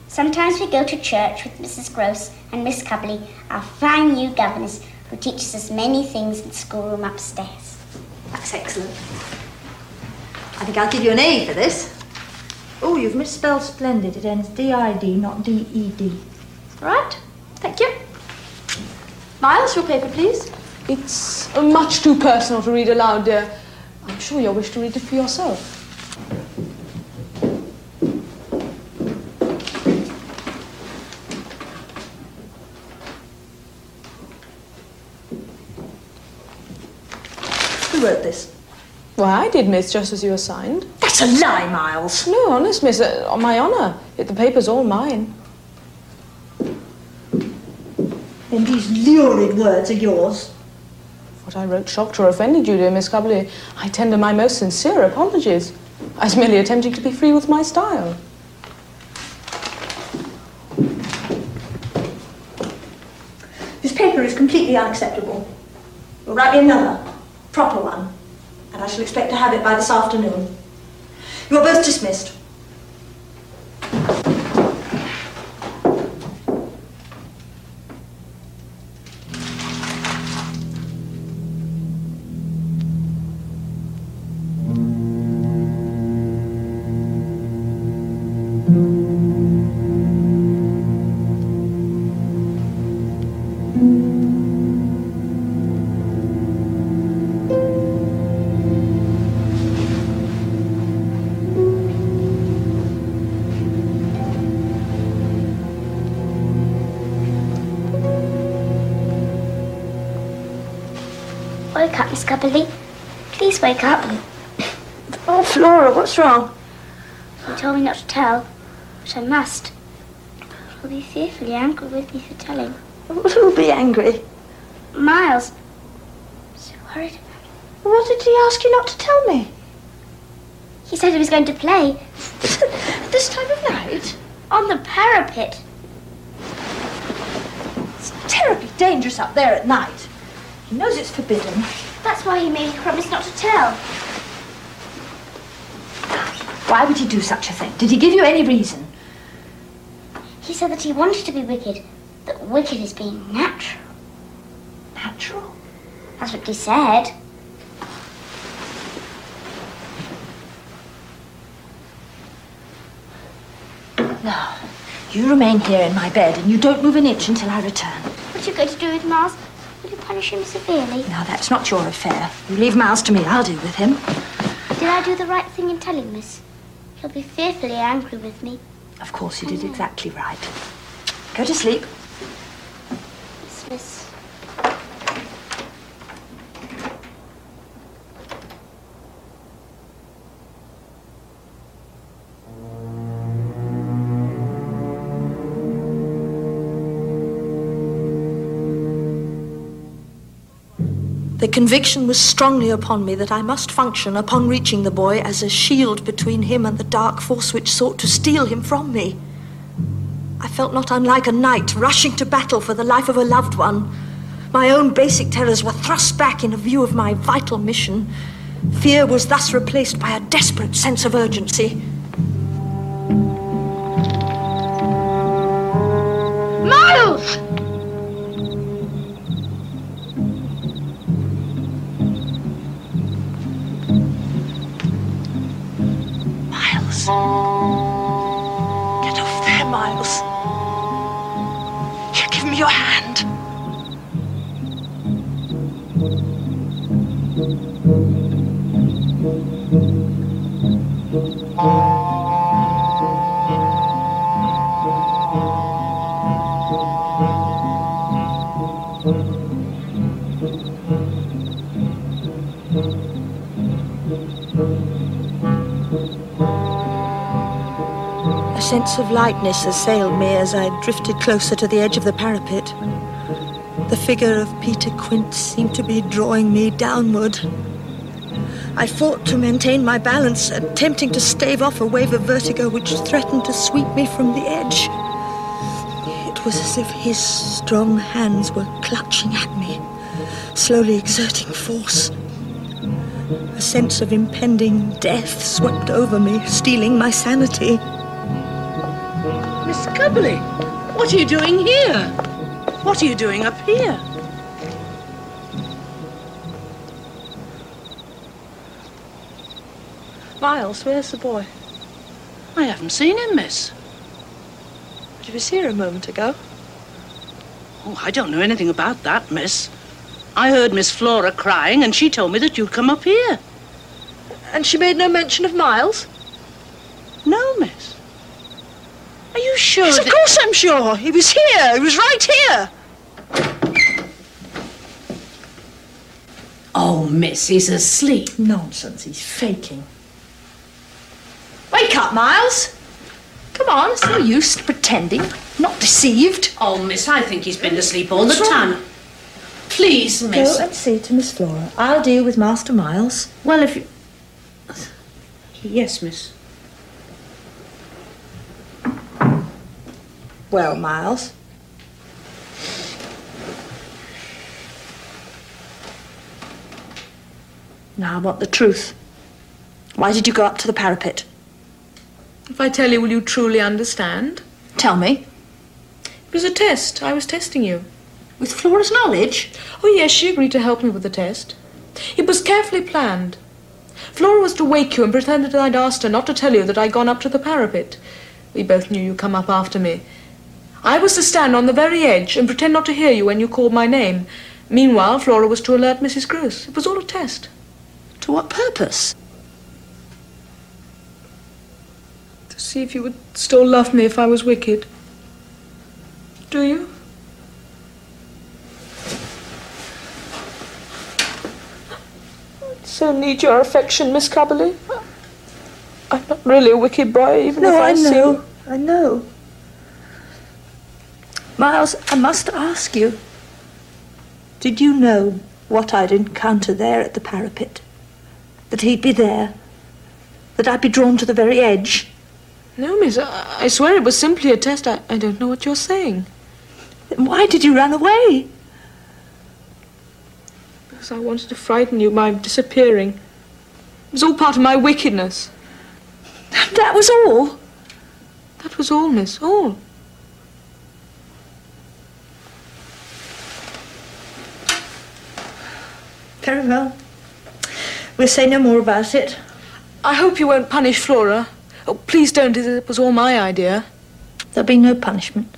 Sometimes we go to church with Mrs. Gross and Miss Cubley, our fine new governess, who teaches us many things in the schoolroom upstairs. That's excellent. I think I'll give you an A for this. Oh, you've misspelled splendid. It ends D-I-D, not D-E-D. Right? Thank you. Miles, your paper, please. It's much too personal to read aloud, dear. I'm sure you'll wish to read it for yourself. Who wrote this? Why, I did, miss, just as you assigned. That's a lie, Miles. No, honest, miss, on my honour. The paper's all mine. Then these lurid words are yours. What I wrote shocked or offended you, dear Miss Cubley. I tender my most sincere apologies. I was merely attempting to be free with my style. This paper is completely unacceptable. You'll write me another, proper one, and I shall expect to have it by this afternoon. You are both dismissed. Wake up, Miss Cubley. Please wake up. Oh, Flora, what's wrong? You told me not to tell, but I must. You'll be fearfully angry with me for telling. Who'll be angry? Miles. I'm so worried about him. What did he ask you not to tell me? He said he was going to play. At this time of night? On the parapet. It's terribly dangerous up there at night. He knows it's forbidden. That's why he made me promise not to tell. Why would he do such a thing? Did he give you any reason? He said that he wanted to be wicked, that wicked is being natural. Natural? That's what he said. Now, you remain here in my bed and you don't move an inch until I return. What are you going to do with Miles? Will you punish him severely? Now, that's not your affair. You leave Miles to me. I'll deal with him. Did I do the right thing in telling Miss? He'll be fearfully angry with me. Of course you did exactly right. Go to sleep. Yes, Miss. The conviction was strongly upon me that I must function upon reaching the boy as a shield between him and the dark force which sought to steal him from me. I felt not unlike a knight rushing to battle for the life of a loved one. My own basic terrors were thrust back in view of my vital mission. Fear was thus replaced by a desperate sense of urgency. Miles! Get off there, Miles. Here, give me your hand. A sense of lightness assailed me as I drifted closer to the edge of the parapet. The figure of Peter Quint seemed to be drawing me downward. I fought to maintain my balance, attempting to stave off a wave of vertigo which threatened to sweep me from the edge. It was as if his strong hands were clutching at me, slowly exerting force. A sense of impending death swept over me, stealing my sanity. Miss Cubley, what are you doing here? What are you doing up here? Miles, where's the boy? I haven't seen him, miss. But he was here a moment ago. Oh, I don't know anything about that, miss. I heard Miss Flora crying, and she told me that you'd come up here. And she made no mention of Miles? No, miss. Are you sure? Yes, of course I'm sure. He was here. He was right here. Oh, miss, he's asleep. Nonsense. He's faking. Wake up, Miles. Come on, it's no use pretending. Not deceived. Oh, miss, I think he's been asleep all the time. Please, miss. Go and see to Miss Flora. I'll deal with Master Miles. Well, if you... Yes, miss. Well, Miles. Now I want the truth. Why did you go up to the parapet? If I tell you, will you truly understand? Tell me. It was a test. I was testing you. With Flora's knowledge? Oh, yes, she agreed to help me with the test. It was carefully planned. Flora was to wake you and pretended that I'd asked her not to tell you that I'd gone up to the parapet. We both knew you'd come up after me. I was to stand on the very edge and pretend not to hear you when you called my name. Meanwhile, Flora was to alert Mrs. Grose. It was all a test. To what purpose? To see if you would still love me if I was wicked. Do you? I so need your affection, Miss Cubley. I'm not really a wicked boy, even if I seem... No, I know. Miles, I must ask you. Did you know what I'd encounter there at the parapet? That he'd be there? That I'd be drawn to the very edge? No, miss, I swear it was simply a test. I don't know what you're saying. Then why did you run away? Because I wanted to frighten you by disappearing. It was all part of my wickedness. That was all? That was all, miss, all. Very well. We'll say no more about it. I hope you won't punish Flora. Oh, please don't, it was all my idea. There'll be no punishment.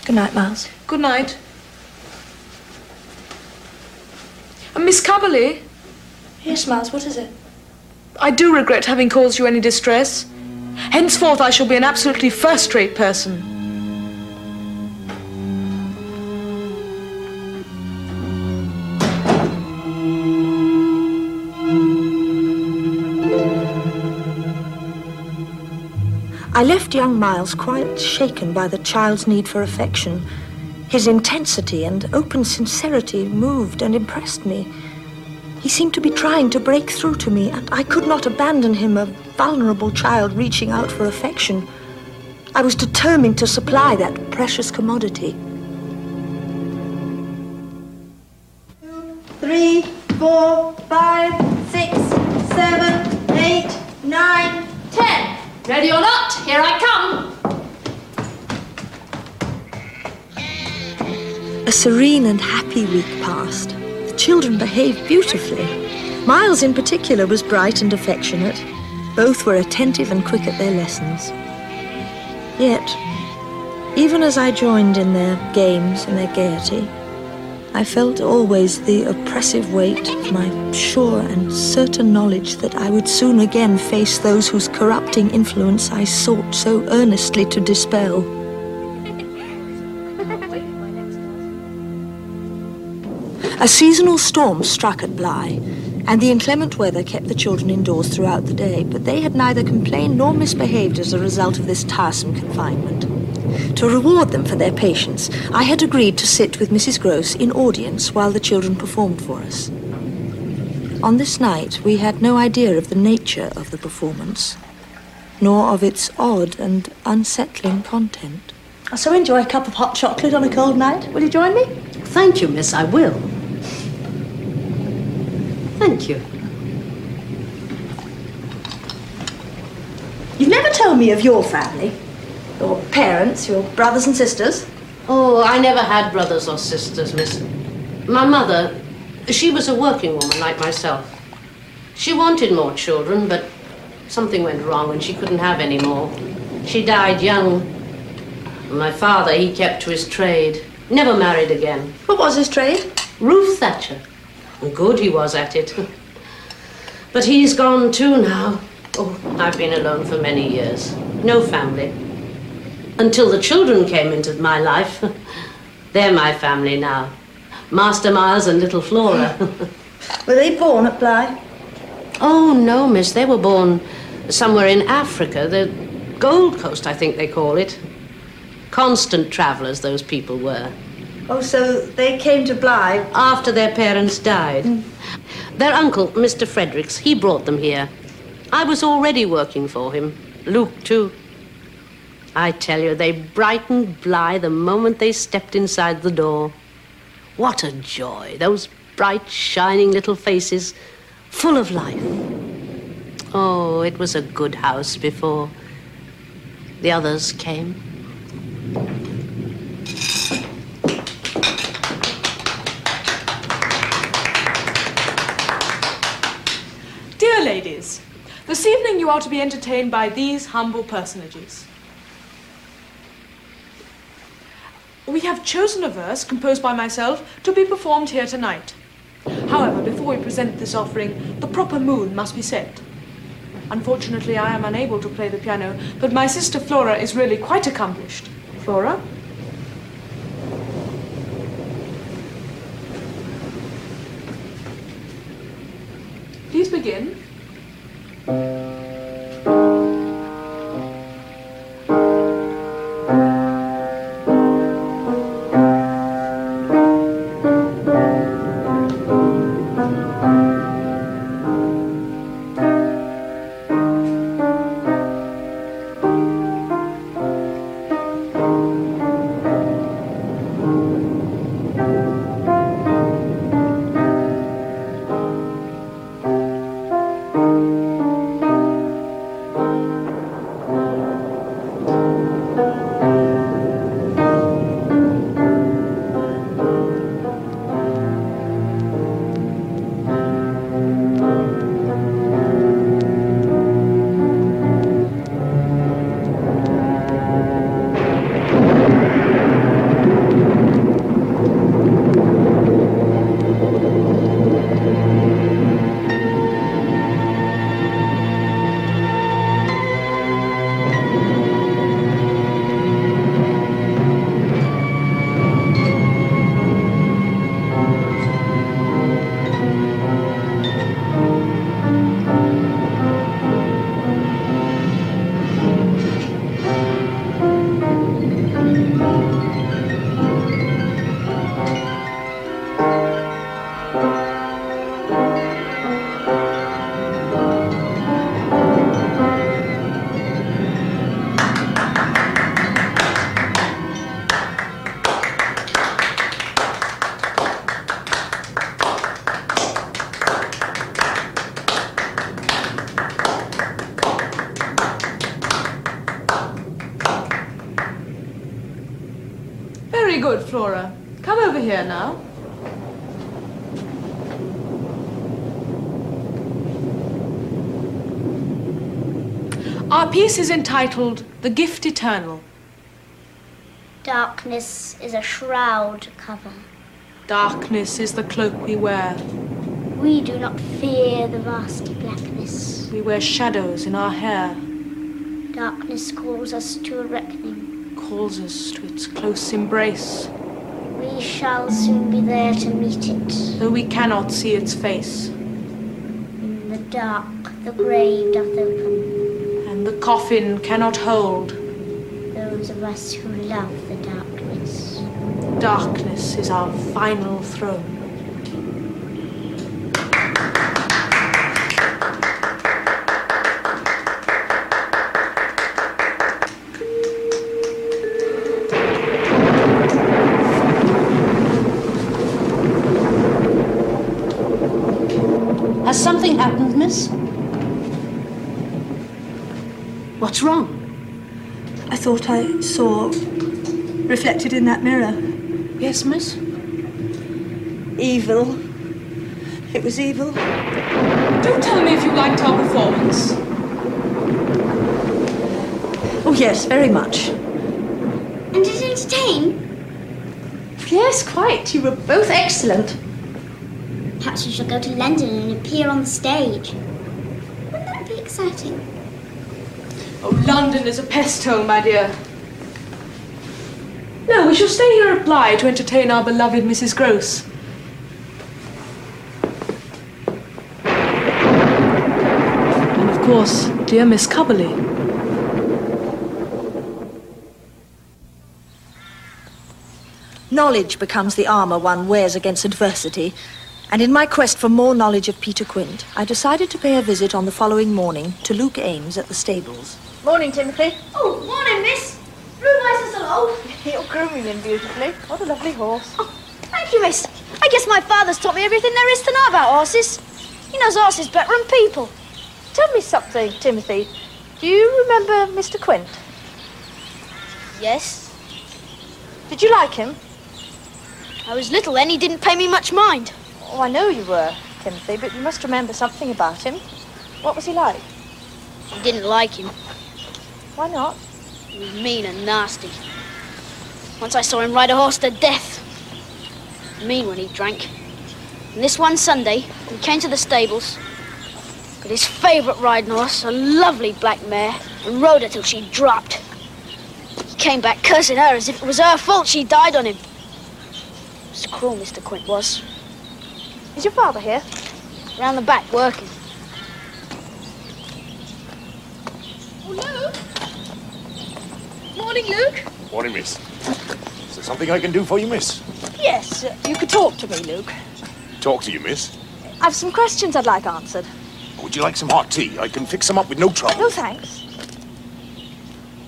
Good night, Miles. Good night. Miss Cubley? Yes, Miles, what is it? I do regret having caused you any distress. Henceforth, I shall be an absolutely first-rate person. I left young Miles quite shaken by the child's need for affection. His intensity and open sincerity moved and impressed me. He seemed to be trying to break through to me, and I could not abandon him, a vulnerable child reaching out for affection. I was determined to supply that precious commodity. 2, 3, 4, 5, 6, 7, 8, 9, 10. Ready or not, here I come. A serene and happy week passed. The children behaved beautifully. Miles in particular was bright and affectionate. Both were attentive and quick at their lessons. Yet, even as I joined in their games and their gaiety, I felt always the oppressive weight of my sure and certain knowledge that I would soon again face those whose corrupting influence I sought so earnestly to dispel. A seasonal storm struck at Bly, and the inclement weather kept the children indoors throughout the day, but they had neither complained nor misbehaved as a result of this tiresome confinement. To reward them for their patience, I had agreed to sit with Mrs. Gross in audience while the children performed for us. On this night, we had no idea of the nature of the performance, nor of its odd and unsettling content. I so enjoy a cup of hot chocolate on a cold night. Will you join me? Thank you, miss, I will. Thank you. You've never told me of your family. Your parents, your brothers and sisters. Oh, I never had brothers or sisters, miss. My mother, she was a working woman like myself. She wanted more children, but something went wrong and she couldn't have any more. She died young. My father, he kept to his trade. Never married again. What was his trade? Roof thatcher. Good he was at it. But he's gone too now. Oh, I've been alone for many years. No family. Until the children came into my life. They're my family now. Master Miles and little Flora. Were they born at Bly? Oh, no, miss. They were born somewhere in Africa. The Gold Coast, I think they call it. Constant travellers, those people were. Oh, so they came to Bly after their parents died. Their uncle, Mr. Fredericks, he brought them here. I was already working for him. Luke, too. I tell you, they brightened Bly the moment they stepped inside the door. What a joy, those bright, shining little faces, full of life. Oh, it was a good house before the others came. Dear ladies, this evening you are to be entertained by these humble personages. We have chosen a verse composed by myself to be performed here tonight. However, before we present this offering, the proper mood must be set. Unfortunately, I am unable to play the piano, but my sister Flora is really quite accomplished. Flora? Please begin. Come over here now. Our piece is entitled The Gift Eternal. Darkness is a shroud cover. Darkness is the cloak we wear. We do not fear the vasty blackness. We wear shadows in our hair. Darkness calls us to a reckoning. Calls us to its close embrace. We shall soon be there to meet it. Though we cannot see its face. In the dark, the grave doth open. And the coffin cannot hold. Those of us who love the darkness. Darkness is our final throne. Has something happened, miss? What's wrong? I thought I saw reflected in that mirror. Yes, miss? Evil. It was evil. Do tell me if you liked our performance. Oh, yes, very much. And did it entertain? Yes, quite. You were both excellent. Perhaps we shall go to London and appear on the stage. Wouldn't that be exciting? Oh, London is a pest hole, my dear. No, we shall stay here at Bly to entertain our beloved Mrs. Gross. And of course, dear Miss Cubberley. Knowledge becomes the armour one wears against adversity, and in my quest for more knowledge of Peter Quint, I decided to pay a visit on the following morning to Luke Ames at the stables. Morning, Timothy. Oh, morning, miss. Blue Mice hello. You're grooming him beautifully. What a lovely horse. Oh, thank you, miss. I guess my father's taught me everything there is to know about horses. He knows horses better than people. Tell me something, Timothy. Do you remember Mr. Quint? Yes. Did you like him? I was little then, he didn't pay me much mind. Oh, I know you were, Timothy, but you must remember something about him. What was he like? I didn't like him. Why not? He was mean and nasty. Once I saw him ride a horse to death. Mean when he drank. And this one Sunday, he came to the stables, got his favourite riding horse, a lovely black mare, and rode her till she dropped. He came back cursing her as if it was her fault she died on him. It was cruel, Mr. Quint was. Is your father here? Round the back, working. Oh, Luke. Morning, Luke. Morning, miss. Is there something I can do for you, miss? Yes, you could talk to me, Luke. Talk to you, miss. I've some questions I'd like answered. Would you like some hot tea? I can fix them up with no trouble. No, thanks.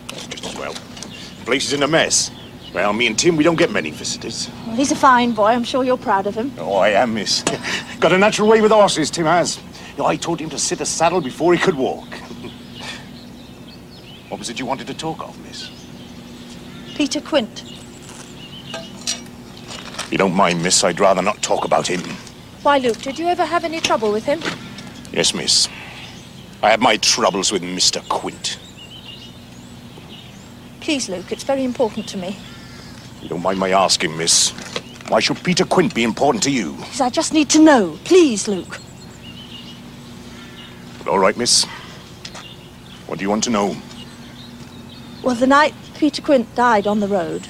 Just as well. The place is in a mess. Well, me and Tim, we don't get many visitors. Well, he's a fine boy. I'm sure you're proud of him. Oh, I am, miss. Got a natural way with horses, Tim has. You know, I taught him to sit a saddle before he could walk. What was it you wanted to talk of, miss? Peter Quint. If you don't mind, miss, I'd rather not talk about him. Why, Luke, did you ever have any trouble with him? Yes, miss. I had my troubles with Mr. Quint. Please, Luke, it's very important to me. You don't mind my asking, miss. Why should Peter Quint be important to you? Because I just need to know. Please, Luke. All right, miss. What do you want to know? Well, the night Peter Quint died on the road,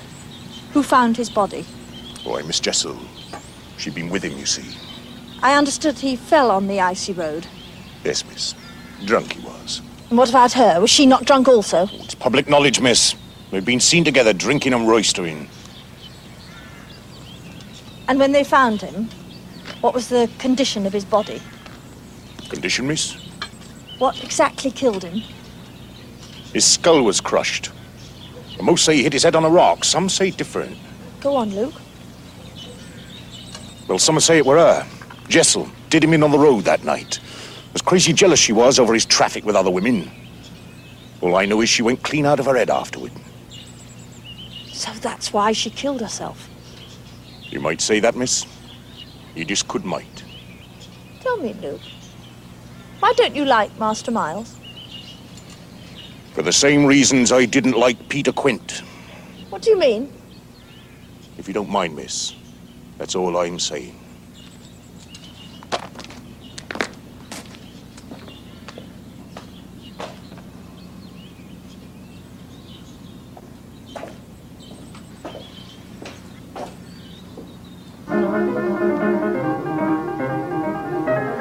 who found his body? Why, Miss Jessel. She'd been with him, you see. I understood he fell on the icy road. Yes, miss. Drunk he was. And what about her? Was she not drunk also? It's public knowledge, miss. We've been seen together drinking and roistering. And when they found him, what was the condition of his body? Condition, miss? What exactly killed him? His skull was crushed. Most say he hit his head on a rock. Some say different. Go on, Luke. Well, some say it were her. Jessel did him in on the road that night. As crazy jealous she was over his traffic with other women. All I know is she went clean out of her head afterward. So that's why she killed herself. You might say that, miss. You just could might. Tell me, Luke, why don't you like Master Miles? For the same reasons I didn't like Peter Quint. What do you mean? If you don't mind, miss, that's all I'm saying.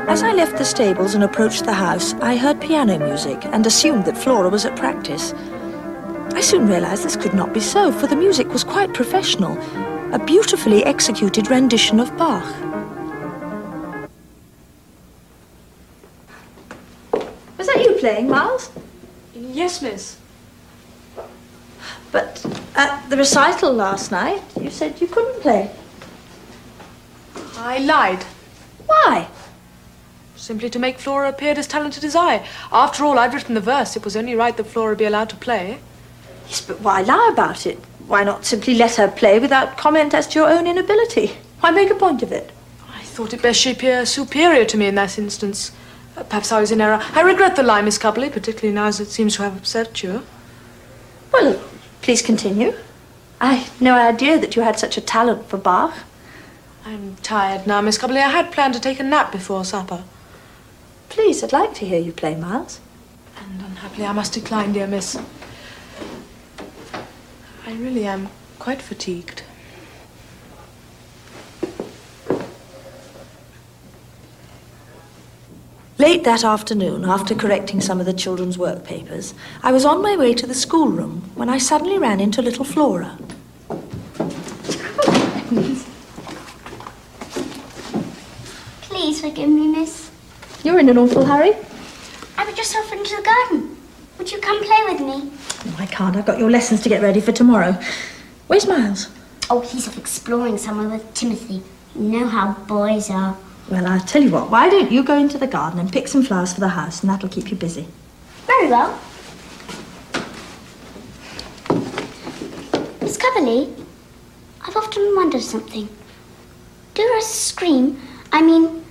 As I left the stables and approached the house, I heard piano music and assumed that Flora was at practice. I soon realized this could not be so, for the music was quite professional, a beautifully executed rendition of Bach. Was that you playing, Miles? Yes, miss. But at the recital last night, you said you couldn't play. I lied. Why? Simply to make Flora appear as talented as I. After all, I'd written the verse. It was only right that Flora be allowed to play. Yes, but why lie about it? Why not simply let her play without comment as to your own inability? Why make a point of it? I thought it best she appear superior to me in that instance. Perhaps I was in error. I regret the lie, Miss Coverley, particularly now as it seems to have upset you. Well, please continue. I had no idea that you had such a talent for Bach. I'm tired now, Miss Coverley. I had planned to take a nap before supper. Please, I'd like to hear you play, Miles. And unhappily I must decline, dear miss. I really am quite fatigued. Late that afternoon, after correcting some of the children's work papers, I was on my way to the schoolroom when I suddenly ran into little Flora. Please forgive me, miss. You're in an awful hurry. I was just off into the garden. Would you come play with me? Oh, I can't. I've got your lessons to get ready for tomorrow. Where's Miles? Oh, he's off exploring somewhere with Timothy. You know how boys are. Well, I'll tell you what. Why don't you go into the garden and pick some flowers for the house, and that'll keep you busy. Very well. Miss Coverley, I've often wondered something. Do roses scream? I mean,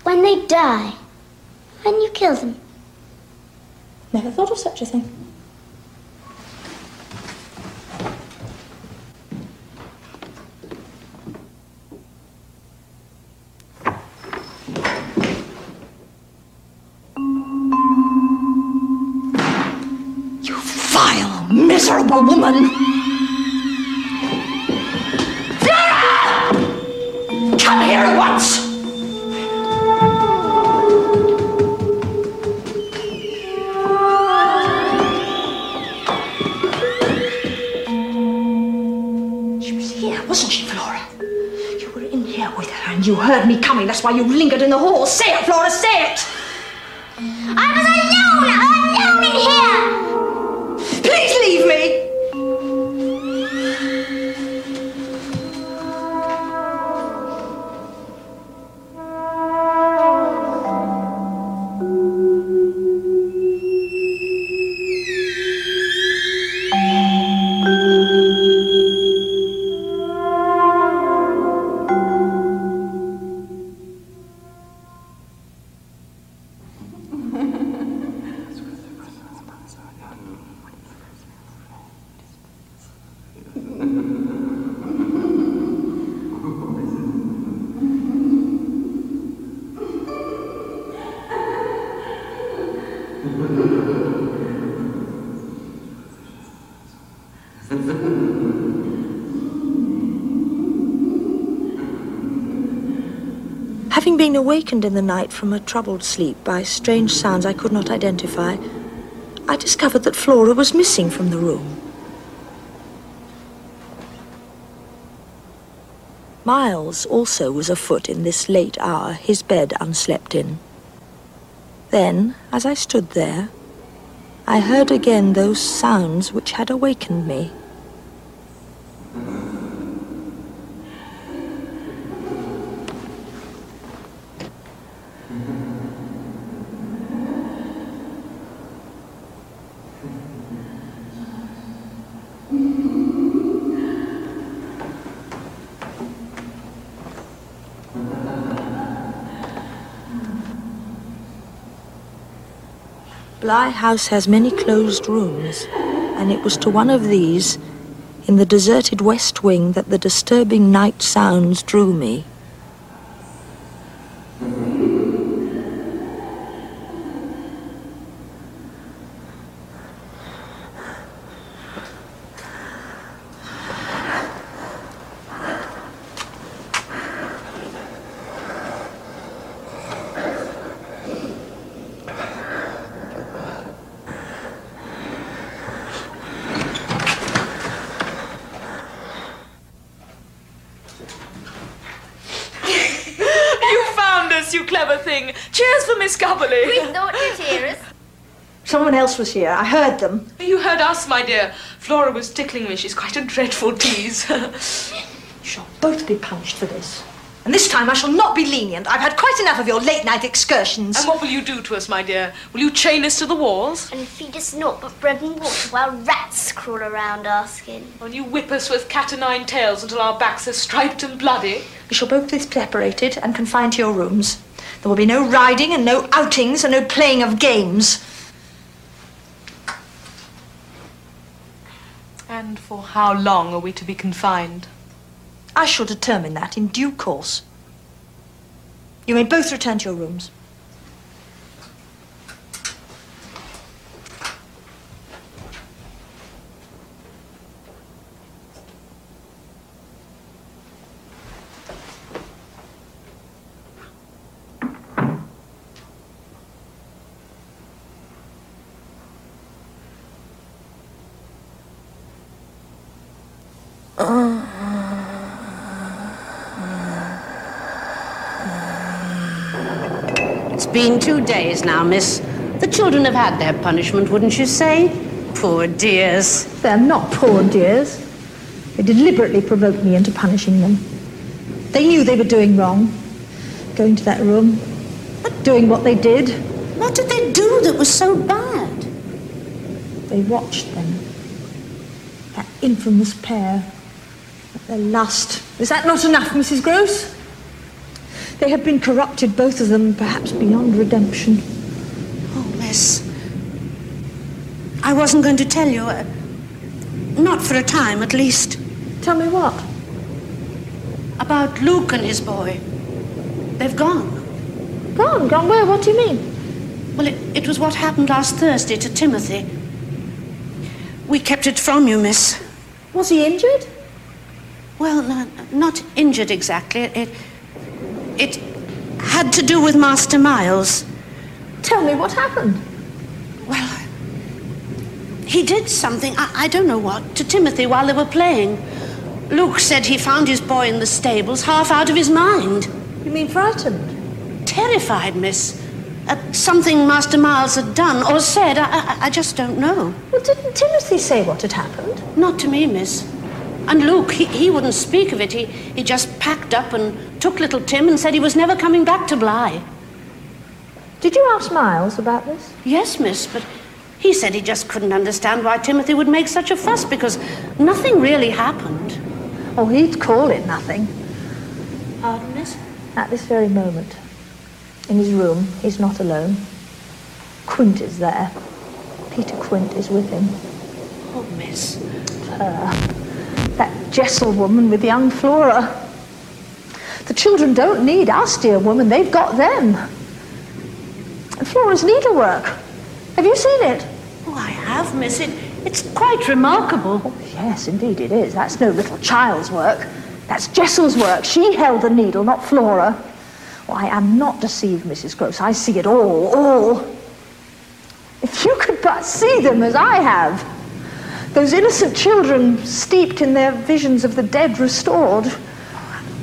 when they die, when you kill them? Never thought of such a thing. You vile, miserable woman! Flora! Come here at once! You heard me coming, that's why you lingered in the hall. Say it, Flora, say it! I was alone in here! Please leave me! Having been awakened in the night from a troubled sleep by strange sounds I could not identify, I discovered that Flora was missing from the room. Miles also was afoot in this late hour, his bed unslept in. Then, as I stood there, I heard again those sounds which had awakened me. Bly House has many closed rooms, and it was to one of these, in the deserted west wing, that the disturbing night sounds drew me. You clever thing. Cheers for Miss Cubberley. We thought you'd hear us. Someone else was here. I heard them. You heard us, my dear. Flora was tickling me. She's quite a dreadful tease. You shall both be punished for this. And this time I shall not be lenient. I've had quite enough of your late-night excursions. And what will you do to us, my dear? Will you chain us to the walls? And feed us naught but bread and water while rats crawl around our skin. Will you whip us with cat o' nine tails until our backs are striped and bloody? We shall both be separated and confined to your rooms. There will be no riding and no outings and no playing of games. And for how long are we to be confined? I shall determine that in due course. You may both return to your rooms. It's been 2 days now, miss. The children have had their punishment, wouldn't you say? Poor dears. They're not poor dears. They deliberately provoked me into punishing them. They knew they were doing wrong, going to that room, doing what they did. What did they do that was so bad? They watched them. That infamous pair. Their lust. Is that not enough, Mrs. Gross? They have been corrupted, both of them, perhaps beyond redemption. Oh, miss. I wasn't going to tell you. Not for a time, at least. Tell me what? About Luke and his boy. They've gone. Gone? Gone where? What do you mean? Well, it was what happened last Thursday to Timothy. We kept it from you, miss. Was he injured? Well, no, not injured exactly. It had to do with Master Miles. Tell me what happened. Well, he did something, I don't know what, to Timothy while they were playing. Luke said he found his boy in the stables, half out of his mind. You mean frightened? Terrified, miss. At something Master Miles had done or said. I just don't know. Well, didn't Timothy say what had happened? Not to me, miss. And Luke, he wouldn't speak of it. He just packed up and took little Tim and said he was never coming back to Bly. Did you ask Miles about this? Yes, miss, but he said he just couldn't understand why Timothy would make such a fuss because nothing really happened. Oh, he'd call it nothing. Pardon, miss? At this very moment, in his room, he's not alone. Quint is there. Peter Quint is with him. Oh, miss. That Jessel woman with young Flora. The children don't need us, dear woman. They've got them. And Flora's needlework. Have you seen it? Oh, I have, miss. It's quite remarkable. Oh, yes, indeed it is. That's no little child's work. That's Jessel's work. She held the needle, not Flora. Oh, I am not deceived, Mrs. Gross. I see it all. If you could but see them as I have. Those innocent children steeped in their visions of the dead restored.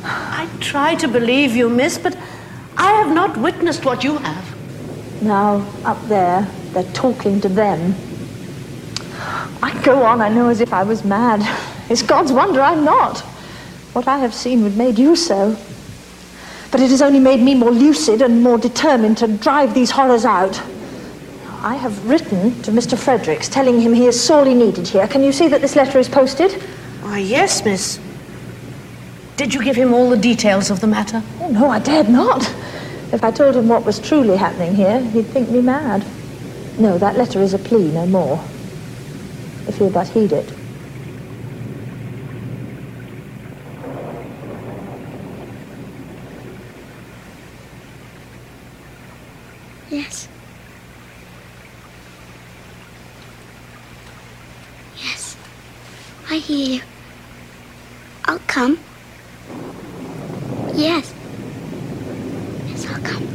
I try to believe you, miss, but I have not witnessed what you have. Now, up there, they're talking to them. I go on, I know, as if I was mad. It's God's wonder I'm not. What I have seen would make you so. But it has only made me more lucid and more determined to drive these horrors out. I have written to Mr. Fredericks, telling him he is sorely needed here. Can you see that this letter is posted? Why, yes, miss. Did you give him all the details of the matter? Oh, no, I dared not. If I told him what was truly happening here, he'd think me mad. No, that letter is a plea, no more. If he'll but heed it. Yes. Yes. I hear you. I'll come. Yes. Yes, I'll come.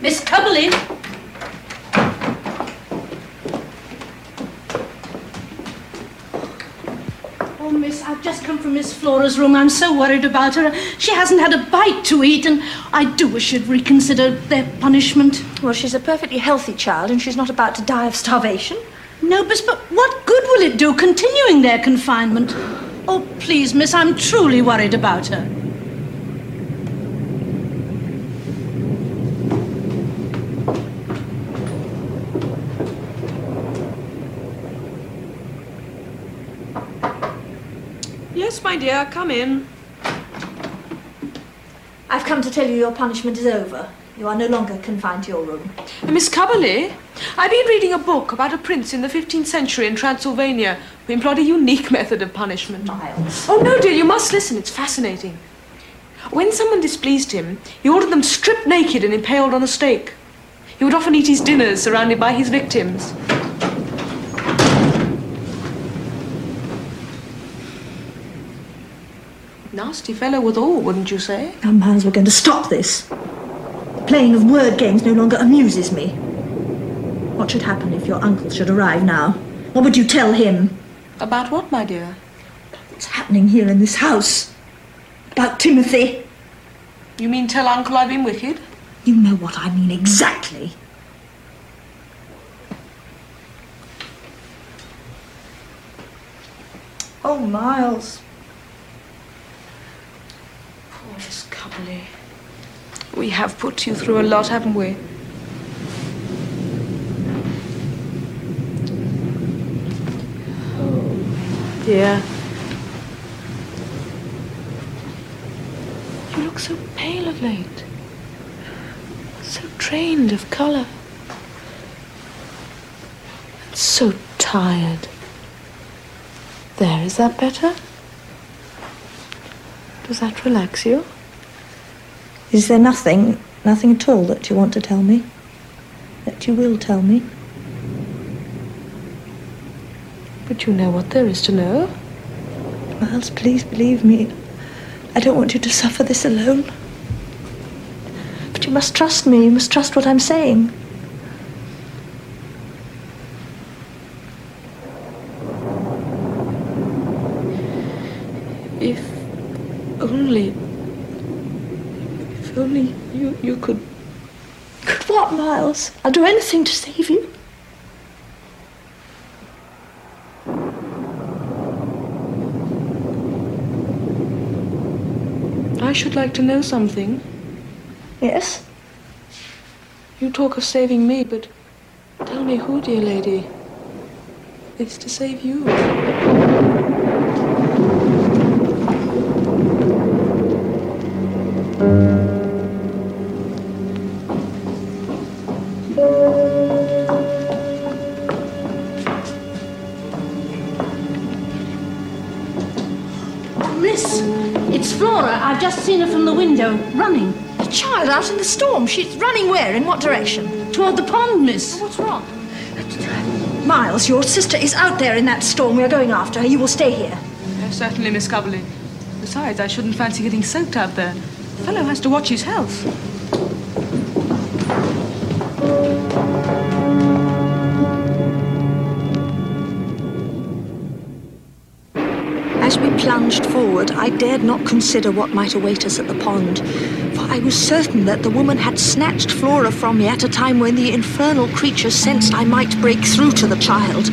Miss Cubberley. Oh, miss, I've just come from Miss Flora's room. I'm so worried about her. She hasn't had a bite to eat, and I do wish she'd reconsider their punishment. Well, she's a perfectly healthy child, and she's not about to die of starvation. No, but what good will it do continuing their confinement? Oh, please, miss, I'm truly worried about her. Yes, my dear, come in. I've come to tell you your punishment is over. You are no longer confined to your room. Miss Cubberley, I've been reading a book about a prince in the 15th century in Transylvania who employed a unique method of punishment. Miles. Oh, no, dear, you must listen. It's fascinating. When someone displeased him, he ordered them stripped naked and impaled on a stake. He would often eat his dinners surrounded by his victims. Nasty fellow withal, wouldn't you say? Now, Miles, we're going to stop this. The playing of word games no longer amuses me. What should happen if your uncle should arrive now? What would you tell him? About what, my dear? What's happening here in this house? About Timothy. You mean tell Uncle I've been wicked? You know what I mean exactly. Oh, Miles. Poor Miss Cubberley. We have put you through a lot, haven't we? Oh, dear. You look so pale of late. So drained of colour. And so tired. There, is that better? Does that relax you? Is there nothing at all that you want to tell me? That you will tell me? But you know what there is to know. Miles, please believe me. I don't want you to suffer this alone. But you must trust me. You must trust what I'm saying. If only you could... Could what, Miles? I'll do anything to save you. I should like to know something. Yes? You talk of saving me, but tell me who, dear lady, is to save you. Miss, it's Flora. I've just seen her from the window, running. A child out in the storm. She's running where? In what direction? Toward the pond, miss. What's wrong? Miles, your sister is out there in that storm. We are going after her. You will stay here. Yes, certainly, Miss Cubberley. Besides, I shouldn't fancy getting soaked out there. The fellow has to watch his health. forward, I dared not consider what might await us at the pond, for I was certain that the woman had snatched Flora from me at a time when the infernal creature sensed I might break through to the child.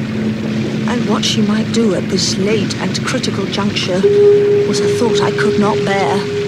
And what she might do at this late and critical juncture was a thought I could not bear.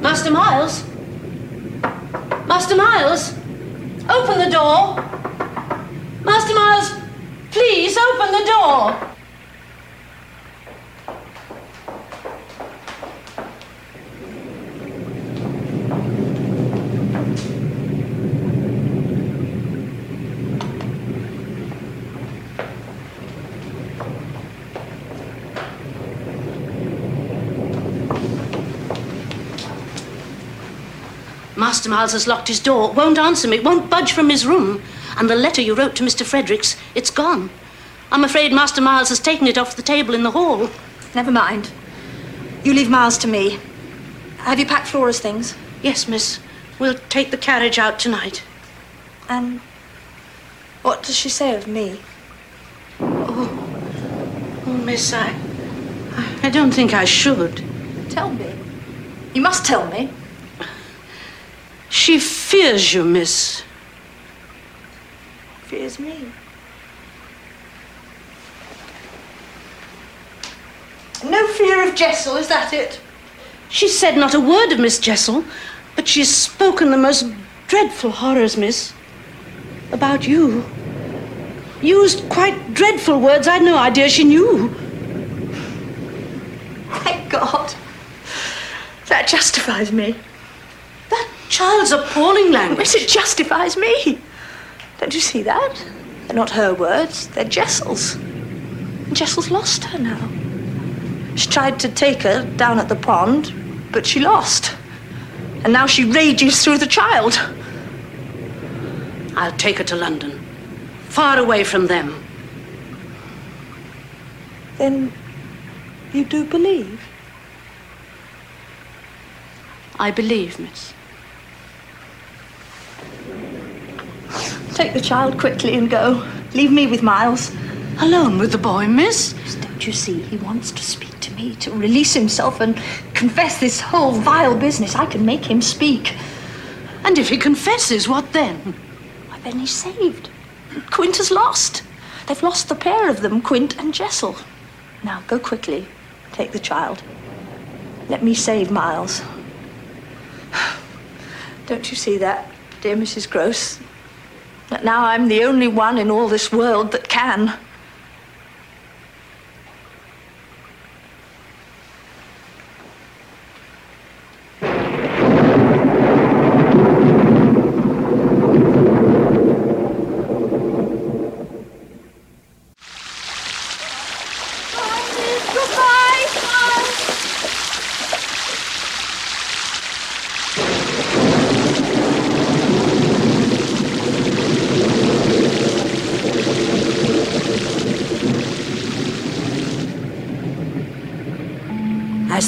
Master Miles? Master Miles? Open the door. Master Miles, please open the door. Master Miles has locked his door, won't answer me, won't budge from his room. And the letter you wrote to Mr. Fredericks, it's gone. I'm afraid Master Miles has taken it off the table in the hall. Never mind. You leave Miles to me. Have you packed Flora's things? Yes, miss. We'll take the carriage out tonight. And what does she say of me? Oh, miss, I don't think I should. Tell me. You must tell me. She fears you, miss. Fears me? No fear of Jessel, is that it? She said not a word of Miss Jessel, but she's spoken the most dreadful horrors, miss. About you. Used quite dreadful words I'd no idea she knew. Thank God. That justifies me. That child's appalling language. Yes, it justifies me. Don't you see that? They're not her words, they're Jessel's. And Jessel's lost her now. She tried to take her down at the pond, but she lost. And now she rages through the child. I'll take her to London, far away from them. Then you do believe? I believe, miss. Take the child quickly and go. Leave me with Miles. Alone with the boy, miss? Don't you see? He wants to speak to me, to release himself and confess this whole vile business. I can make him speak. And if he confesses, what then? Why, then he's saved. Quint has lost. They've lost the pair of them, Quint and Jessel. Now, go quickly. Take the child. Let me save Miles. Don't you see that, dear Mrs. Gross? That now I'm the only one in all this world that can.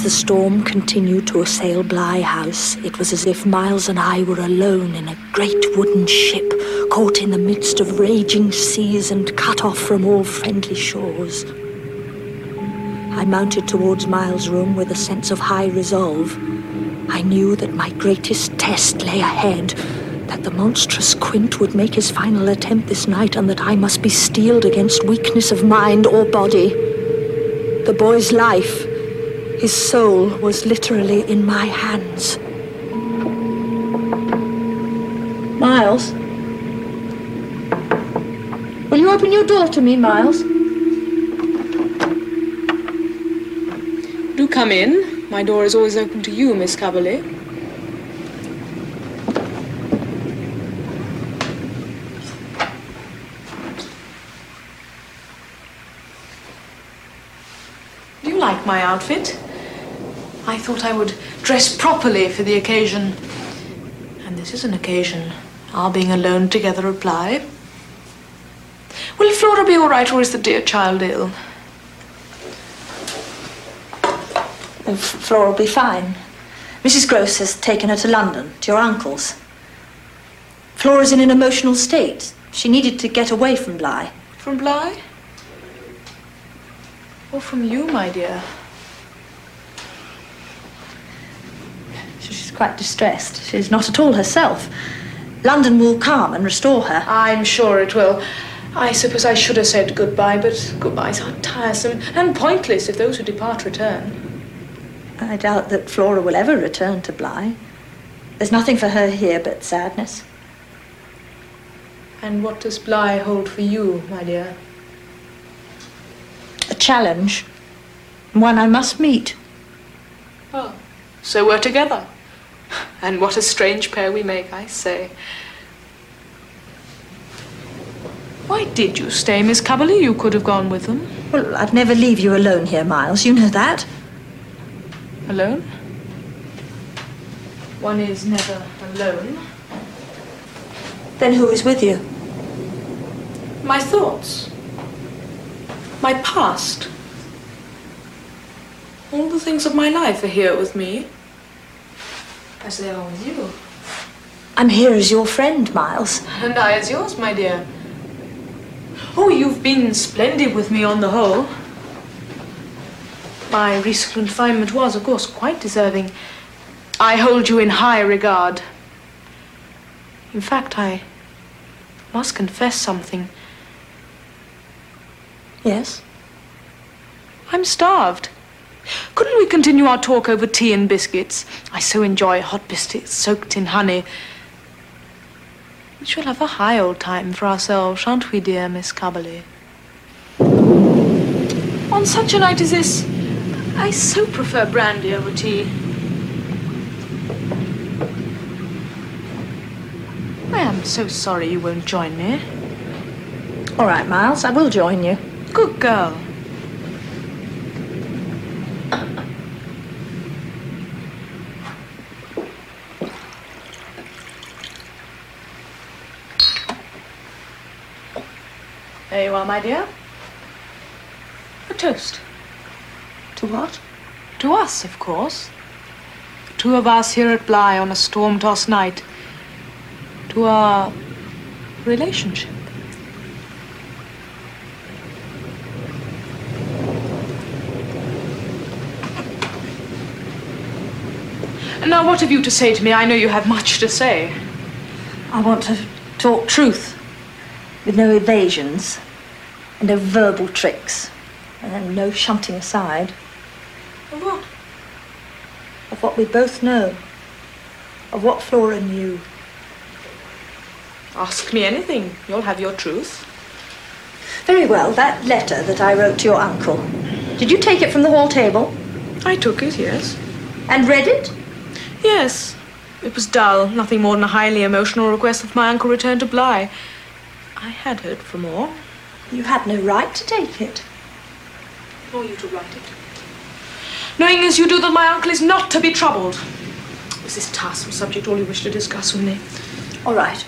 the storm continued to assail Bly House, it was as if Miles and I were alone in a great wooden ship, caught in the midst of raging seas and cut off from all friendly shores. I mounted towards Miles' room with a sense of high resolve. I knew that my greatest test lay ahead, that the monstrous Quint would make his final attempt this night, and that I must be steeled against weakness of mind or body. The boy's life, his soul, was literally in my hands. Miles? Will you open your door to me, Miles? Do come in. My door is always open to you, Miss Coverley. Do you like my outfit? I thought I would dress properly for the occasion. And this is an occasion, our being alone together at Bly. Will Flora be all right, or is the dear child ill? Flora will be fine. Mrs. Gross has taken her to London, to your uncle's. Flora's in an emotional state. She needed to get away from Bly. From Bly? Or from you, my dear? She's quite distressed. She's not at all herself. London will calm and restore her. I'm sure it will. I suppose I should have said goodbye, but goodbyes are tiresome and pointless if those who depart return. I doubt that Flora will ever return to Bly. There's nothing for her here but sadness. And what does Bly hold for you, my dear? A challenge. One I must meet. Oh, so we're together. And what a strange pair we make, I say. Why did you stay, Miss Coverley? You could have gone with them. Well, I'd never leave you alone here, Miles. You know that. Alone? One is never alone. Then who is with you? My thoughts. My past. All the things of my life are here with me. As they are with you. I'm here as your friend, Miles. And I as yours, my dear. Oh, you've been splendid with me on the whole. My recent confinement was, of course, quite deserving. I hold you in high regard. In fact, I must confess something. Yes? I'm starved. Couldn't we continue our talk over tea and biscuits? I so enjoy hot biscuits soaked in honey. We shall have a high old time for ourselves, shan't we, dear Miss Coverley? On such a night as this, I so prefer brandy over tea. I am so sorry you won't join me. All right, Miles, I will join you. Good girl. There you are, my dear. A toast. To what? To us, of course. The two of us here at Bly on a storm-tossed night. To our relationship. And now what have you to say to me? I know you have much to say. I want to talk truth, with no evasions, and no verbal tricks, and no shunting aside. Of what? Of what we both know. Of what Flora knew. Ask me anything. You'll have your truth. Very well, that letter that I wrote to your uncle. Did you take it from the hall table? I took it, yes. And read it? Yes. It was dull. Nothing more than a highly emotional request that my uncle return to Bly. I had hoped for more. You had no right to take it. Nor you to write it. Knowing as you do that my uncle is not to be troubled. Is this tiresome subject all you wish to discuss with me? All right.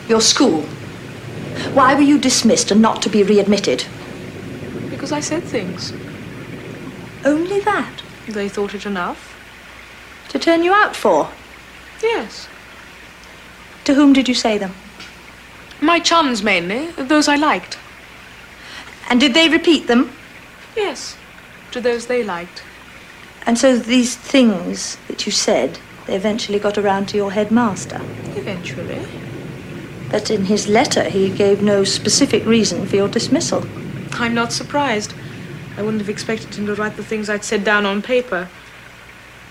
Your school. Why were you dismissed and not to be readmitted? Because I said things. Only that? They thought it enough. To turn you out for? Yes. To whom did you say them? My chums, mainly. Those I liked. And did they repeat them? Yes. To those they liked. And so these things that you said, they eventually got around to your headmaster? Eventually. But in his letter, he gave no specific reason for your dismissal. I'm not surprised. I wouldn't have expected him to write the things I'd said down on paper.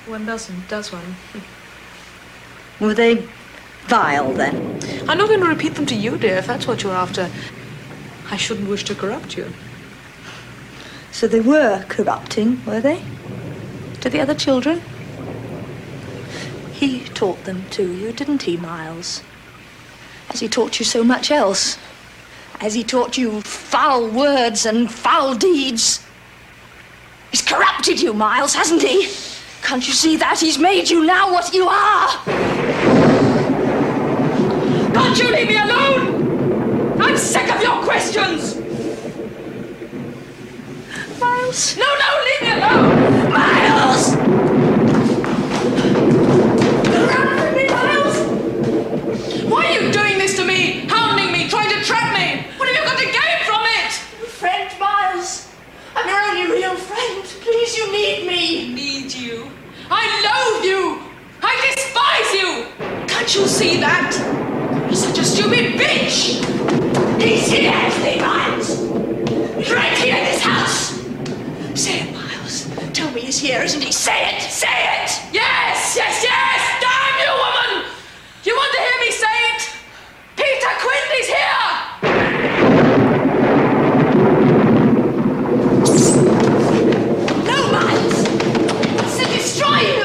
One doesn't, does one? Were they vile, then? I'm not going to repeat them to you, dear, if that's what you're after. I shouldn't wish to corrupt you. So they were corrupting, were they? To the other children? He taught them to you, didn't he, Miles? As he taught you so much else. As he taught you foul words and foul deeds. He's corrupted you, Miles, hasn't he? Can't you see that? He's made you now what you are. Can't you leave me alone? I'm sick of your questions. Miles? No, leave me alone. Miles! Run from me, Miles! Why are you doing this to me? Hounding me, trying to trap me? What have you got to gain from it? Friend, Miles. I'm your only real friend. Please, you need me. Need you? I loathe you. I despise you. Can't you see that? You're such a stupid bitch. He's here, Anthony, Miles. He's right here in this house. Say it, Miles. Tell me he's here, isn't he? Say it! Say it! Yes! Damn you, woman! You want to hear me say it? Peter Quint is here! No, Miles! He wants to destroy you!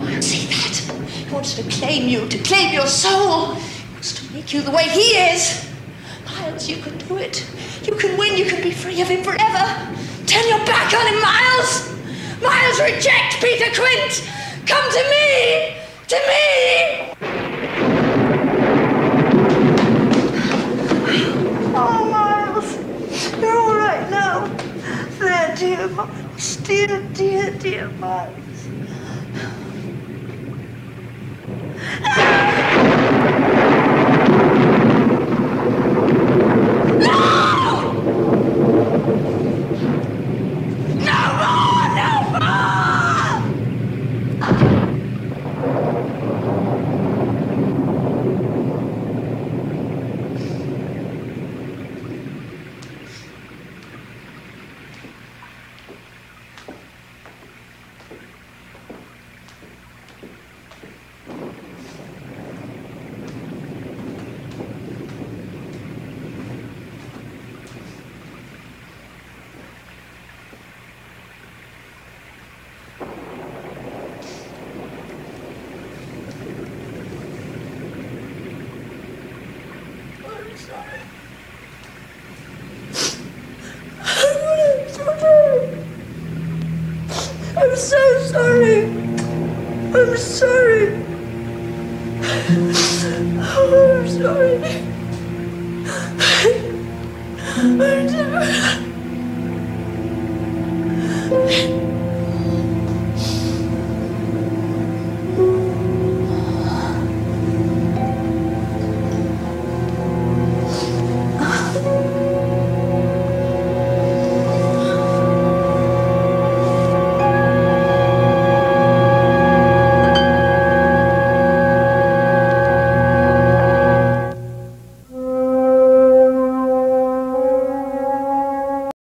I see that. He wants to claim you, to claim your soul. He wants to make you the way he is. Miles, you can do it. You can win. You can be free of him forever. Turn your back on him, Miles! Miles, reject Peter Quint! Come to me! To me! Oh, Miles, you're all right now. There, dear Miles. Dear Miles. I'm so sorry. I'm sorry. Oh, I'm sorry. I never...